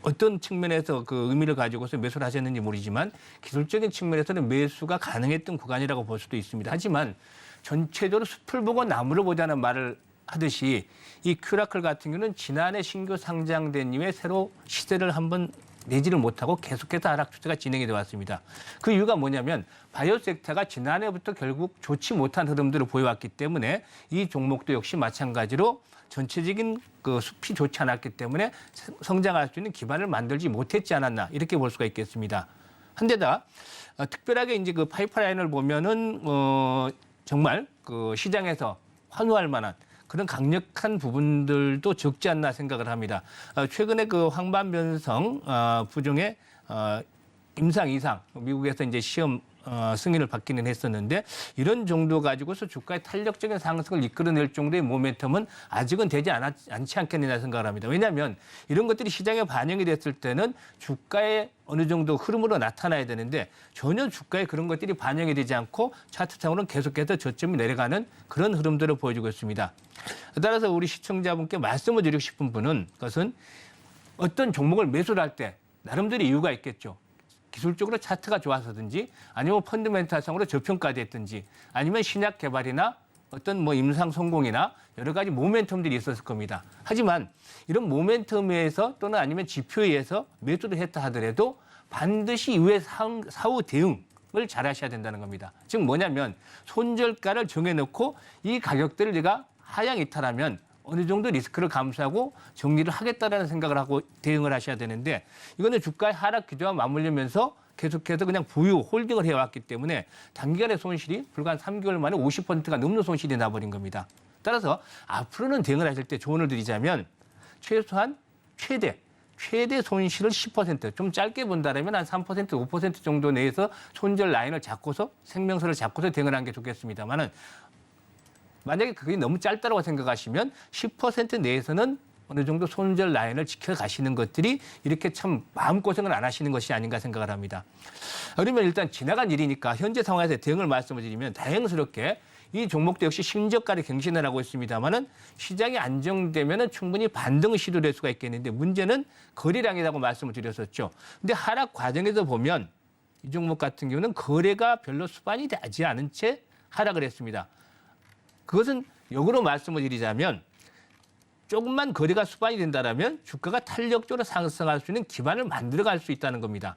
Speaker 3: 어떤 측면에서 그 의미를 가지고서 매수를 하셨는지 모르지만 기술적인 측면에서는 매수가 가능했던 구간이라고 볼 수도 있습니다. 하지만 전체적으로 숲을 보고 나무를 보자는 말을 하듯이 이 큐라클 같은 경우는 지난해 신규 상장된 이후에 새로 시세를 한번 내지를 못하고 계속해서 하락 추세가 진행이 되어 왔습니다. 그 이유가 뭐냐면 바이오 섹터가 지난해부터 결국 좋지 못한 흐름들을 보여왔기 때문에 이 종목도 역시 마찬가지로 전체적인 그 숲이 좋지 않았기 때문에 성장할 수 있는 기반을 만들지 못했지 않았나 이렇게 볼 수가 있겠습니다. 한데다 특별하게 이제 그 파이프라인을 보면은 정말 그 시장에서 환호할 만한 그런 강력한 부분들도 적지 않나 생각을 합니다. 최근에 그 황반변성 부종의 임상 이상 미국에서 이제 시험 승인을 받기는 했었는데 이런 정도 가지고서 주가의 탄력적인 상승을 이끌어낼 정도의 모멘텀은 아직은 되지 않지 않겠느냐 생각을 합니다. 왜냐하면 이런 것들이 시장에 반영이 됐을 때는 주가에 어느 정도 흐름으로 나타나야 되는데 전혀 주가에 그런 것들이 반영이 되지 않고 차트상으로는 계속해서 저점이 내려가는 그런 흐름들을 보여주고 있습니다. 따라서 우리 시청자분께 말씀을 드리고 싶은 분은 그것은 어떤 종목을 매수를 할 때 나름대로 이유가 있겠죠. 기술적으로 차트가 좋아서든지 아니면 펀드멘탈상으로 저평가됐든지 아니면 신약 개발이나 어떤 뭐 임상 성공이나 여러 가지 모멘텀들이 있었을 겁니다. 하지만 이런 모멘텀에서 또는 아니면 지표에 의해서 매수를 했다 하더라도 반드시 이후에 사후 대응을 잘 하셔야 된다는 겁니다. 즉 뭐냐면 손절가를 정해놓고 이 가격대를 내가 하향 이탈하면 어느 정도 리스크를 감수하고 정리를 하겠다라는 생각을 하고 대응을 하셔야 되는데 이거는 주가의 하락 기조와 맞물리면서 계속해서 그냥 보유, 홀딩을 해왔기 때문에 단기간의 손실이 불과 한 3개월 만에 50%가 넘는 손실이 나버린 겁니다. 따라서 앞으로는 대응을 하실 때 조언을 드리자면 최소한 최대 손실을 10%, 좀 짧게 본다면 한 3%, 5% 정도 내에서 손절 라인을 잡고서 생명선을 잡고서 대응을 하는 게 좋겠습니다만은 만약에 그게 너무 짧다고 생각하시면 10% 내에서는 어느 정도 손절 라인을 지켜가시는 것들이 이렇게 참 마음고생을 안 하시는 것이 아닌가 생각을 합니다. 그러면 일단 지나간 일이니까 현재 상황에서 대응을 말씀을 드리면 다행스럽게 이 종목도 역시 신저가를 갱신을 하고 있습니다만은 시장이 안정되면은 충분히 반등 시도될 수가 있겠는데 문제는 거래량이라고 말씀을 드렸었죠. 근데 하락 과정에서 보면 이 종목 같은 경우는 거래가 별로 수반이 되지 않은 채 하락을 했습니다. 그것은 역으로 말씀을 드리자면 조금만 거래가 수반이 된다면 주가가 탄력적으로 상승할 수 있는 기반을 만들어갈 수 있다는 겁니다.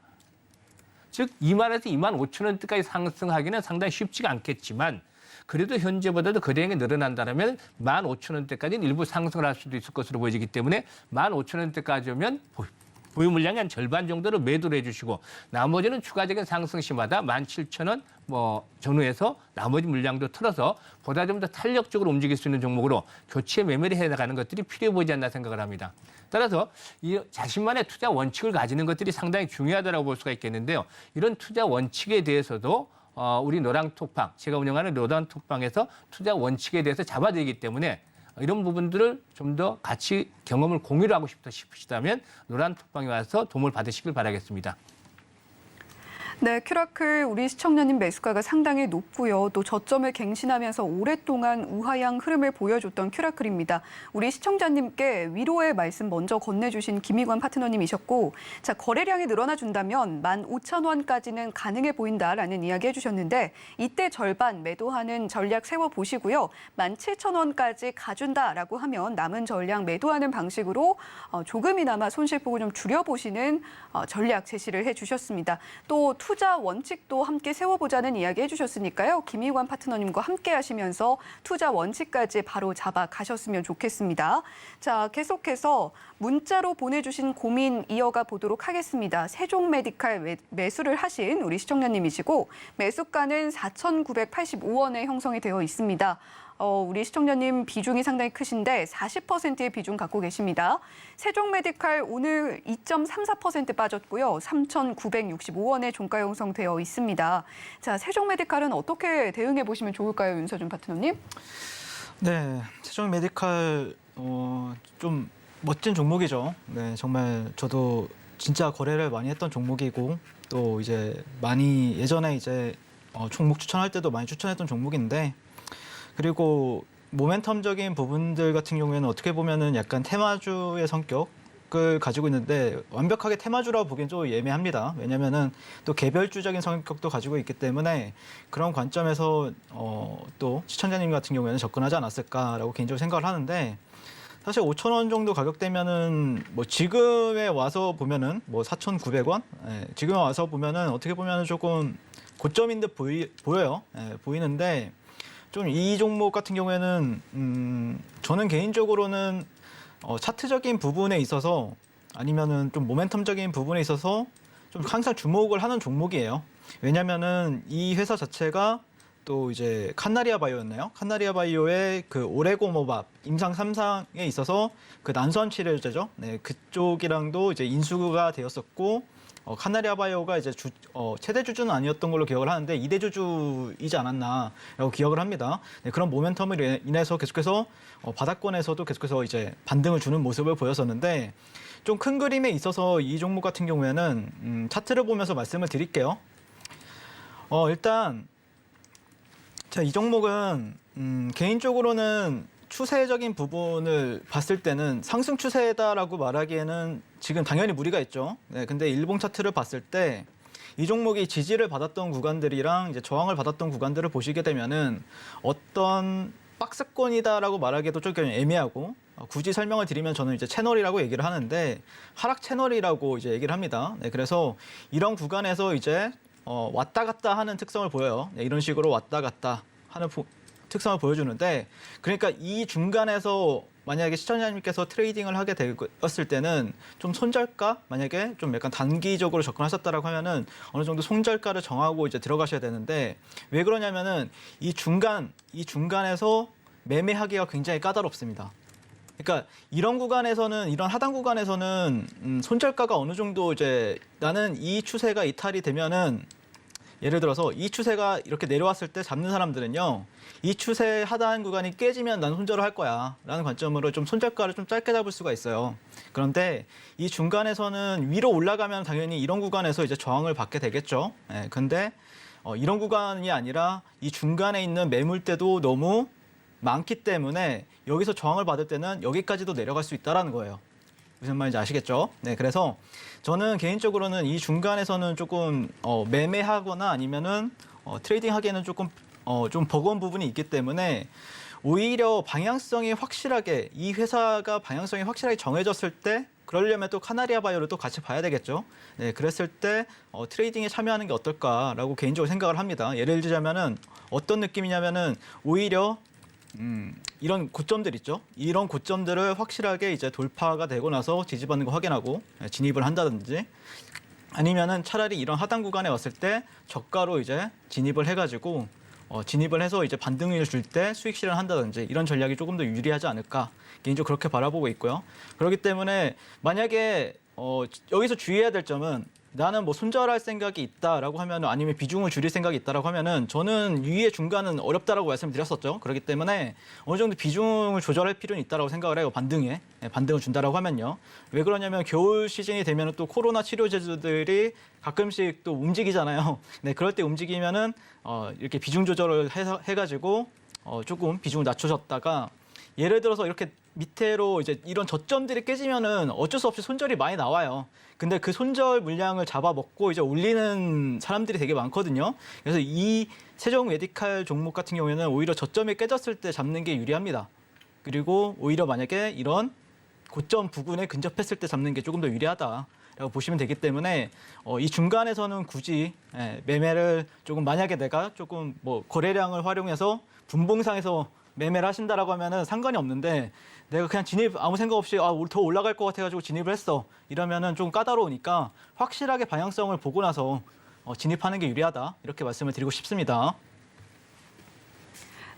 Speaker 3: 즉 2만에서 2만 5천 원대까지 상승하기는 상당히 쉽지가 않겠지만 그래도 현재보다도 거래량이 늘어난다면 1만 5천 원대까지는 일부 상승을 할 수도 있을 것으로 보여지기 때문에 1만 5천 원대까지 오면 보유 물량의 한 절반 정도를 매도를 해주시고 나머지는 추가적인 상승 시마다 17,000원 전후에서 나머지 물량도 틀어서 보다 좀 더 탄력적으로 움직일 수 있는 종목으로 교체 매매를 해나가는 것들이 필요해 보이지 않나 생각을 합니다. 따라서 이 자신만의 투자 원칙을 가지는 것들이 상당히 중요하다고 볼 수가 있겠는데요. 이런 투자 원칙에 대해서도 우리 노랑톡방, 제가 운영하는 노랑톡방에서 투자 원칙에 대해서 잡아드리기 때문에 이런 부분들을 좀 더 같이 경험을 공유를 하고 싶으시다면 노란톡방에 와서 도움을 받으시길 바라겠습니다.
Speaker 2: 네, 큐라클 우리 시청자님 매수가가 상당히 높고요. 또 저점을 갱신하면서 오랫동안 우하향 흐름을 보여줬던 큐라클입니다. 우리 시청자님께 위로의 말씀 먼저 건네주신 김희관 파트너님이셨고, 자 거래량이 늘어나준다면 15,000원까지는 가능해 보인다라는 이야기 해주셨는데 이때 절반 매도하는 전략 세워보시고요. 17,000원까지 가준다라고 하면 남은 전량 매도하는 방식으로 조금이나마 손실폭을 좀 줄여보시는 전략 제시를 해주셨습니다. 또 투자 원칙도 함께 세워보자는 이야기 해주셨으니까요. 김희관 파트너님과 함께 하시면서 투자 원칙까지 바로 잡아 가셨으면 좋겠습니다. 자, 계속해서 문자로 보내주신 고민 이어가 보도록 하겠습니다. 세종메디칼 매수를 하신 우리 시청자님이시고 매수가는 4,985원에 형성이 되어 있습니다. 우리 시청자님 비중이 상당히 크신데 40%의 비중 갖고 계십니다. 세종메디칼 오늘 2.34% 빠졌고요. 3,965원에 종가 형성되어 있습니다. 자, 세종메디칼은 어떻게 대응해 보시면 좋을까요, 윤서준 파트너님?
Speaker 4: 네, 세종메디칼 좀 멋진 종목이죠. 네, 정말 저도 진짜 거래를 많이 했던 종목이고 또 이제 많이 예전에 이제 종목 추천할 때도 많이 추천했던 종목인데. 그리고 모멘텀적인 부분들 같은 경우에는 어떻게 보면은 약간 테마주의 성격을 가지고 있는데 완벽하게 테마주라고 보기엔 좀 예매합니다. 왜냐면은 또 개별주적인 성격도 가지고 있기 때문에 그런 관점에서 또 시청자님 같은 경우에는 접근하지 않았을까라고 개인적으로 생각을 하는데 사실 5,000원 정도 가격대면은 뭐 지금에 와서 보면은 뭐 4,900원? 예, 지금에 와서 보면은 어떻게 보면은 조금 고점인 듯 보여요. 예, 보이는데 좀 이 종목 같은 경우에는 저는 개인적으로는 차트적인 부분에 있어서 아니면은 좀 모멘텀적인 부분에 있어서 좀 항상 주목을 하는 종목이에요. 왜냐면은 이 회사 자체가 또 이제 칸나리아 바이오였나요? 칸나리아 바이오의 그 오레고모밥 임상 3상에 있어서 그 난소암 치료제죠. 네, 그쪽이랑도 이제 인수가 되었었고 칸나리아 바이오가 이제 최대 주주는 아니었던 걸로 기억을 하는데 2대 주주이지 않았나라고 기억을 합니다. 네, 그런 모멘텀을 인해서 계속해서 바닥권에서도 계속해서 이제 반등을 주는 모습을 보였었는데 좀 큰 그림에 있어서 이 종목 같은 경우에는 차트를 보면서 말씀을 드릴게요. 일단 자, 이 종목은 개인적으로는 추세적인 부분을 봤을 때는 상승 추세다라고 말하기에는 지금 당연히 무리가 있죠. 네, 근데 일봉 차트를 봤을 때 이 종목이 지지를 받았던 구간들이랑 이제 저항을 받았던 구간들을 보시게 되면은 어떤 박스권이다라고 말하기에도 조금 애매하고 굳이 설명을 드리면 저는 이제 채널이라고 얘기를 하는데 하락 채널이라고 이제 얘기를 합니다. 네, 그래서 이런 구간에서 이제 왔다 갔다 하는 특성을 보여요. 네, 이런 식으로 왔다 갔다 하는 특성을 보여주는데 그러니까 이 중간에서 만약에 시청자님께서 트레이딩을 하게 되었을 때는 좀 손절가 만약에 좀 약간 단기적으로 접근하셨다라고 하면은 어느 정도 손절가를 정하고 이제 들어가셔야 되는데 왜 그러냐면은 이 중간에서 매매하기가 굉장히 까다롭습니다. 그러니까 이런 구간에서는 이런 하단 구간에서는 손절가가 어느 정도 이제 나는 이 추세가 이탈이 되면은 예를 들어서 이 추세가 이렇게 내려왔을 때 잡는 사람들은요. 이 추세 하단 구간이 깨지면 난 손절을 할 거야 라는 관점으로 좀 손절가를 좀 짧게 잡을 수가 있어요. 그런데 이 중간에서는 위로 올라가면 당연히 이런 구간에서 이제 저항을 받게 되겠죠. 예, 근데 이런 구간이 아니라 이 중간에 있는 매물대도 너무 많기 때문에 여기서 저항을 받을 때는 여기까지도 내려갈 수 있다는 거예요. 무슨 말인지 아시겠죠? 네, 그래서 저는 개인적으로는 이 중간에서는 조금 매매하거나 아니면은 트레이딩 하기에는 조금 좀 버거운 부분이 있기 때문에 오히려 방향성이 확실하게 이 회사가 방향성이 확실하게 정해졌을 때 그러려면 또 카나리아 바이오를 또 같이 봐야 되겠죠. 네, 그랬을 때 트레이딩에 참여하는 게 어떨까라고 개인적으로 생각을 합니다. 예를 들자면은 어떤 느낌이냐면은 오히려 이런 고점들 있죠. 이런 고점들을 확실하게 이제 돌파가 되고 나서 지지받는 거 확인하고 진입을 한다든지 아니면은 차라리 이런 하단 구간에 왔을 때 저가로 이제 진입을 해가지고 진입을 해서 이제 반등을 줄 때 수익 실현한다든지 이런 전략이 조금 더 유리하지 않을까 개인적으로 그렇게 바라보고 있고요. 그렇기 때문에 만약에 여기서 주의해야 될 점은 나는 뭐 손절할 생각이 있다라고 하면 아니면 비중을 줄일 생각이 있다라고 하면은 저는 위의 중간은 어렵다라고 말씀드렸었죠. 그렇기 때문에 어느 정도 비중을 조절할 필요는 있다라고 생각을 해요. 반등을 준다라고 하면요. 왜 그러냐면 겨울 시즌이 되면 또 코로나 치료제들이 가끔씩 또 움직이잖아요. 네, 그럴 때 움직이면은 이렇게 비중 조절을 해가지고 조금 비중을 낮춰줬다가 예를 들어서 이렇게 밑으로 이제 이런 저점들이 깨지면은 어쩔 수 없이 손절이 많이 나와요. 근데 그 손절 물량을 잡아먹고 이제 올리는 사람들이 되게 많거든요. 그래서 이 세종 메디칼 종목 같은 경우에는 오히려 저점이 깨졌을 때 잡는 게 유리합니다. 그리고 오히려 만약에 이런 고점 부근에 근접했을 때 잡는 게 조금 더 유리하다라고 보시면 되기 때문에 이 중간에서는 굳이 매매를 조금 만약에 내가 조금 뭐 거래량을 활용해서 분봉상에서 매매를 하신다라고 하면은 상관이 없는데 내가 그냥 진입 아무 생각 없이 더 올라갈 것 같아가지고 진입을 했어 이러면은 좀 까다로우니까 확실하게 방향성을 보고 나서 진입하는 게 유리하다 이렇게 말씀을 드리고 싶습니다.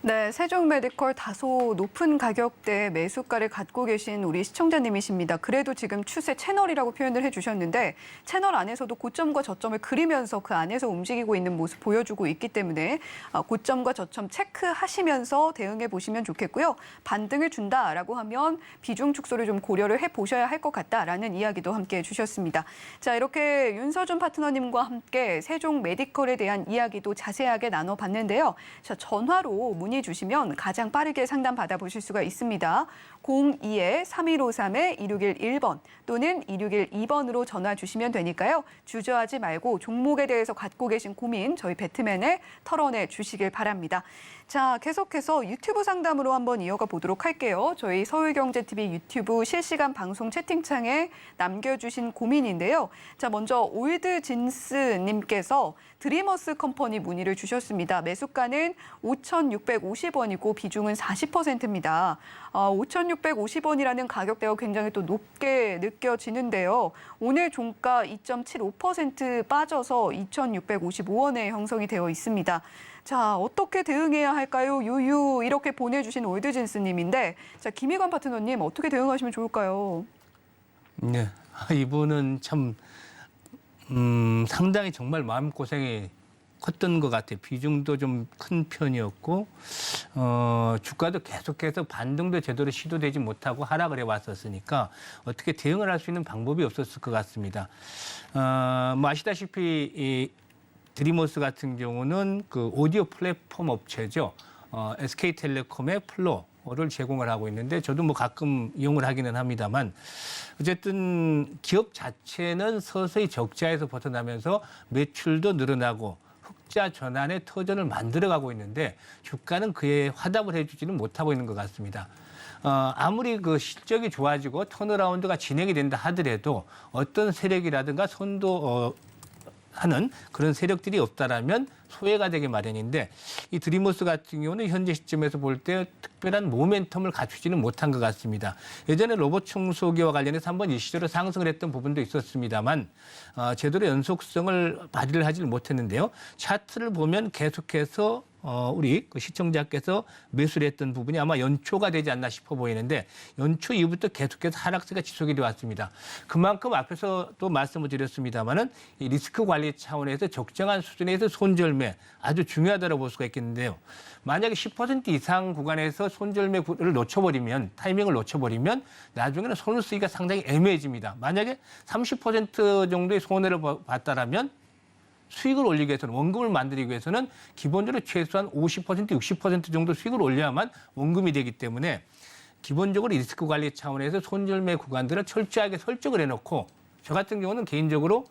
Speaker 2: 네, 세종메디컬 다소 높은 가격대의 매수가를 갖고 계신 우리 시청자님이십니다. 그래도 지금 추세 채널이라고 표현을 해주셨는데 채널 안에서도 고점과 저점을 그리면서 그 안에서 움직이고 있는 모습 보여주고 있기 때문에 고점과 저점 체크하시면서 대응해 보시면 좋겠고요. 반등을 준다라고 하면 비중 축소를 좀 고려를 해보셔야 할 것 같다라는 이야기도 함께 해주셨습니다. 자, 이렇게 윤서준 파트너님과 함께 세종메디컬에 대한 이야기도 자세하게 나눠봤는데요. 자, 전화로 문의 문의 주시면 가장 빠르게 상담 받아보실 수가 있습니다. 02-3153-2611번 또는 2612번으로 전화 주시면 되니까요. 주저하지 말고 종목에 대해서 갖고 계신 고민 저희 배트맨에 털어내 주시길 바랍니다. 자, 계속해서 유튜브 상담으로 한번 이어가 보도록 할게요. 저희 서울경제TV 유튜브 실시간 방송 채팅창에 남겨주신 고민인데요. 자, 먼저 올드진스님께서 드리머스 컴퍼니 문의를 주셨습니다. 매수가는 5,650원이고 비중은 40%입니다. 5,650원이라는 가격대가 굉장히 또 높게 느껴지는데요. 오늘 종가 2.75% 빠져서 2,655원에 형성이 되어 있습니다. 자, 어떻게 대응해야 할까요? 유유 이렇게 보내주신 올드진스님인데, 자, 김희관 파트너님 어떻게 대응하시면 좋을까요?
Speaker 3: 네, 이분은 참 상당히 정말 마음고생이 컸던 것 같아요. 비중도 좀 큰 편이었고 주가도 계속해서 반등도 제대로 시도되지 못하고 하락을 해왔었으니까 어떻게 대응을 할 수 있는 방법이 없었을 것 같습니다. 뭐 아시다시피 이 드리머스 같은 경우는 그 오디오 플랫폼 업체죠. SK텔레콤의 플로를 제공을 하고 있는데 저도 뭐 가끔 이용을 하기는 합니다만 어쨌든 기업 자체는 서서히 적자에서 벗어나면서 매출도 늘어나고 흑자 전환의 터전을 만들어가고 있는데 주가는 그에 화답을 해주지는 못하고 있는 것 같습니다. 아무리 그 실적이 좋아지고 턴어라운드가 진행이 된다 하더라도 어떤 세력이라든가 하는 그런 세력들이 없다라면 소외가 되기 마련인데 이 드리머스 같은 경우는 현재 시점에서 볼 때 특별한 모멘텀을 갖추지는 못한 것 같습니다. 예전에 로봇 청소기와 관련해서 한번 일시적으로 상승을 했던 부분도 있었습니다만 제대로 연속성을 발휘를 하지를 못했는데요. 차트를 보면 계속해서 우리 그 시청자께서 매수를 했던 부분이 아마 연초가 되지 않나 싶어 보이는데 연초 이후부터 계속해서 하락세가 지속이 되어 왔습니다. 그만큼 앞에서도 말씀을 드렸습니다마는 이 리스크 관리 차원에서 적정한 수준에서 손절매 아주 중요하다고 볼 수가 있겠는데요. 만약에 10% 이상 구간에서 손절매를 놓쳐버리면 타이밍을 놓쳐버리면 나중에는 손을 쓰기가 상당히 애매해집니다. 만약에 30% 정도의 손해를 봤다라면 수익을 올리기 위해서는 원금을 만들기 위해서는 기본적으로 최소한 50% 60% 정도 수익을 올려야만 원금이 되기 때문에 기본적으로 리스크 관리 차원에서 손절매 구간들을 철저하게 설정을 해놓고 저 같은 경우는 개인적으로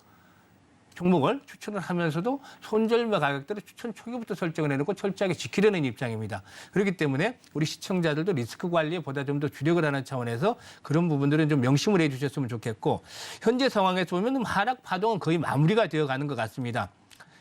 Speaker 3: 종목을 추천을 하면서도 손절매 가격대를 추천 초기부터 설정을 해놓고 철저하게 지키려는 입장입니다. 그렇기 때문에 우리 시청자들도 리스크 관리에 보다 좀 더 주력을 하는 차원에서 그런 부분들은 좀 명심을 해 주셨으면 좋겠고 현재 상황에서 보면 하락 파동은 거의 마무리가 되어가는 것 같습니다.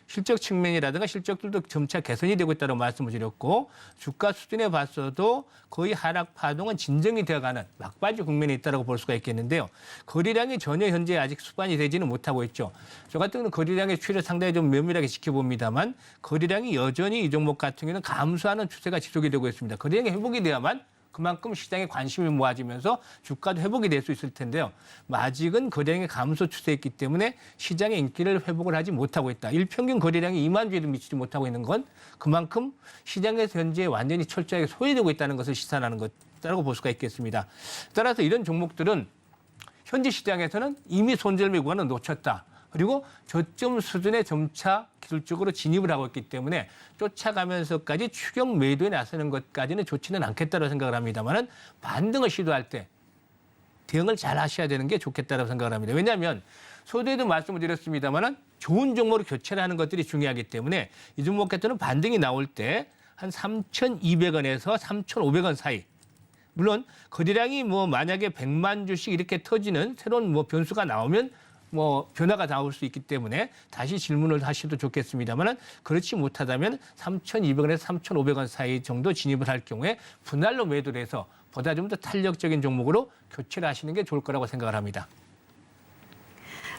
Speaker 3: 실적 측면이라든가 실적들도 점차 개선이 되고 있다고 말씀을 드렸고 주가 수준에 봤어도 거의 하락 파동은 진정이 되어가는 막바지 국면에 있다고 볼 수가 있겠는데요. 거래량이 전혀 현재 아직 수반이 되지는 못하고 있죠. 저 같은 경우는 거래량의 추이를 상당히 좀 면밀하게 지켜봅니다만 거래량이 여전히 이 종목 같은 경우는 감소하는 추세가 지속이 되고 있습니다. 거래량이 회복이 돼야만 그만큼 시장에 관심이 모아지면서 주가도 회복이 될 수 있을 텐데요. 아직은 거래량의 감소 추세에 있기 때문에 시장의 인기를 회복을 하지 못하고 있다. 일평균 거래량이 2만 주에도 미치지 못하고 있는 건 그만큼 시장에서 현재 완전히 철저하게 소외되고 있다는 것을 시사하는 것이라고 볼 수가 있겠습니다. 따라서 이런 종목들은 현재 시장에서는 이미 손절매 구간을 놓쳤다. 그리고 저점 수준에 점차 기술적으로 진입을 하고 있기 때문에 쫓아가면서까지 추격 매도에 나서는 것까지는 좋지는 않겠다고 생각을 합니다만은 반등을 시도할 때 대응을 잘 하셔야 되는 게 좋겠다고 생각을 합니다. 왜냐하면 소대도 말씀을 드렸습니다만은 좋은 종목으로 교체를 하는 것들이 중요하기 때문에 이 종목 같은 경우는 반등이 나올 때 한 3,200원에서 3,500원 사이. 물론 거래량이 뭐 만약에 100만 주씩 이렇게 터지는 새로운 뭐 변수가 나오면 뭐 변화가 나올 수 있기 때문에 다시 질문을 하셔도 좋겠습니다만은 그렇지 못하다면 3,200원에서 3,500원 사이 정도 진입을 할 경우에 분할로 매도를 해서 보다 좀 더 탄력적인 종목으로 교체를 하시는 게 좋을 거라고 생각을 합니다.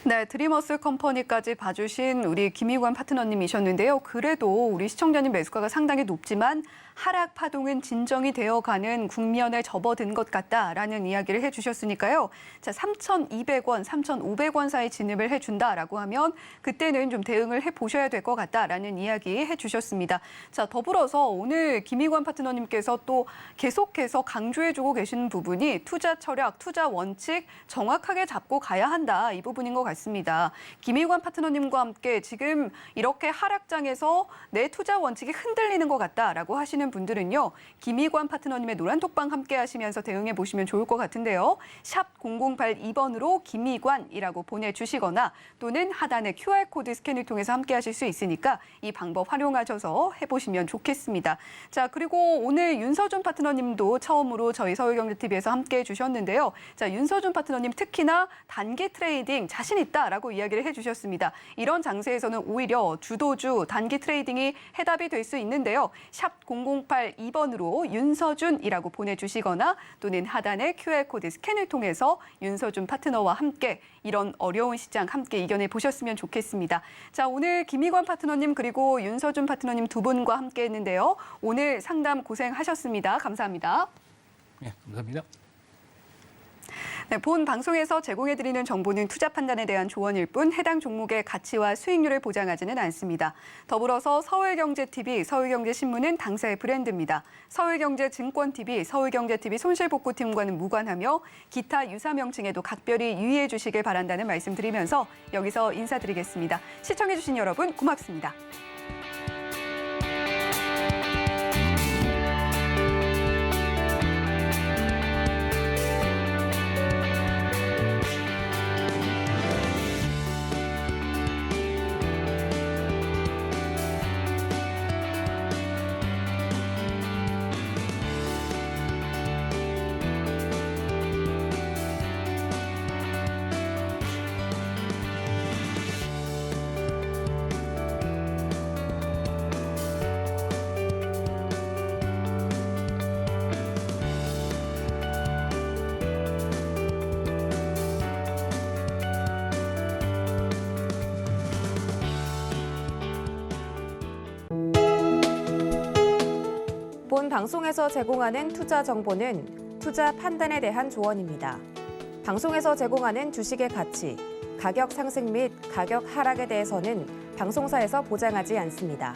Speaker 2: 네, 드리머스 컴퍼니까지 봐주신 우리 김희관 파트너님이셨는데요. 그래도 우리 시청자님 매수가가 상당히 높지만 하락 파동은 진정이 되어가는 국면에 접어든 것 같다라는 이야기를 해주셨으니까요. 자, 3,200원, 3,500원 사이 진입을 해준다라고 하면 그때는 좀 대응을 해보셔야 될 것 같다라는 이야기 해주셨습니다. 자, 더불어서 오늘 김희관 파트너님께서 또 계속해서 강조해주고 계신 부분이 투자 철학, 투자 원칙 정확하게 잡고 가야 한다 이 부분인 것 같습니다. 왔습니다. 김희관 파트너님과 함께 지금 이렇게 하락장에서 내 투자 원칙이 흔들리는 것 같다라고 하시는 분들은요. 김희관 파트너님의 노란톡방 함께 하시면서 대응해 보시면 좋을 것 같은데요. 샵 0082번으로 김희관이라고 보내주시거나 또는 하단의 QR코드 스캔을 통해서 함께 하실 수 있으니까 이 방법 활용하셔서 해보시면 좋겠습니다. 자, 그리고 오늘 윤서준 파트너님도 처음으로 저희 서울경제TV에서 함께 해주셨는데요. 자, 윤서준 파트너님 특히나 단기 트레이딩 자신 있다라고 이야기를 해주셨습니다. 이런 장세에서는 오히려 주도주 단기 트레이딩이 해답이 될 수 있는데요. 샵 0082번으로 윤서준이라고 보내주시거나 또는 하단의 QR코드 스캔을 통해서 윤서준 파트너와 함께 이런 어려운 시장 함께 이겨내 보셨으면 좋겠습니다. 자, 오늘 김희관 파트너님 그리고 윤서준 파트너님 두 분과 함께 했는데요. 오늘 상담 고생하셨습니다. 감사합니다.
Speaker 3: 네, 감사합니다.
Speaker 2: 네, 본 방송에서 제공해드리는 정보는 투자 판단에 대한 조언일 뿐 해당 종목의 가치와 수익률을 보장하지는 않습니다. 더불어서 서울경제TV, 서울경제신문은 당사의 브랜드입니다. 서울경제증권TV, 서울경제TV 손실복구팀과는 무관하며 기타 유사 명칭에도 각별히 유의해 주시길 바란다는 말씀드리면서 여기서 인사드리겠습니다. 시청해주신 여러분 고맙습니다.
Speaker 1: 본 방송에서 제공하는 투자 정보는 투자 판단에 대한 조언입니다. 방송에서 제공하는 주식의 가치, 가격 상승 및 가격 하락에 대해서는 방송사에서 보장하지 않습니다.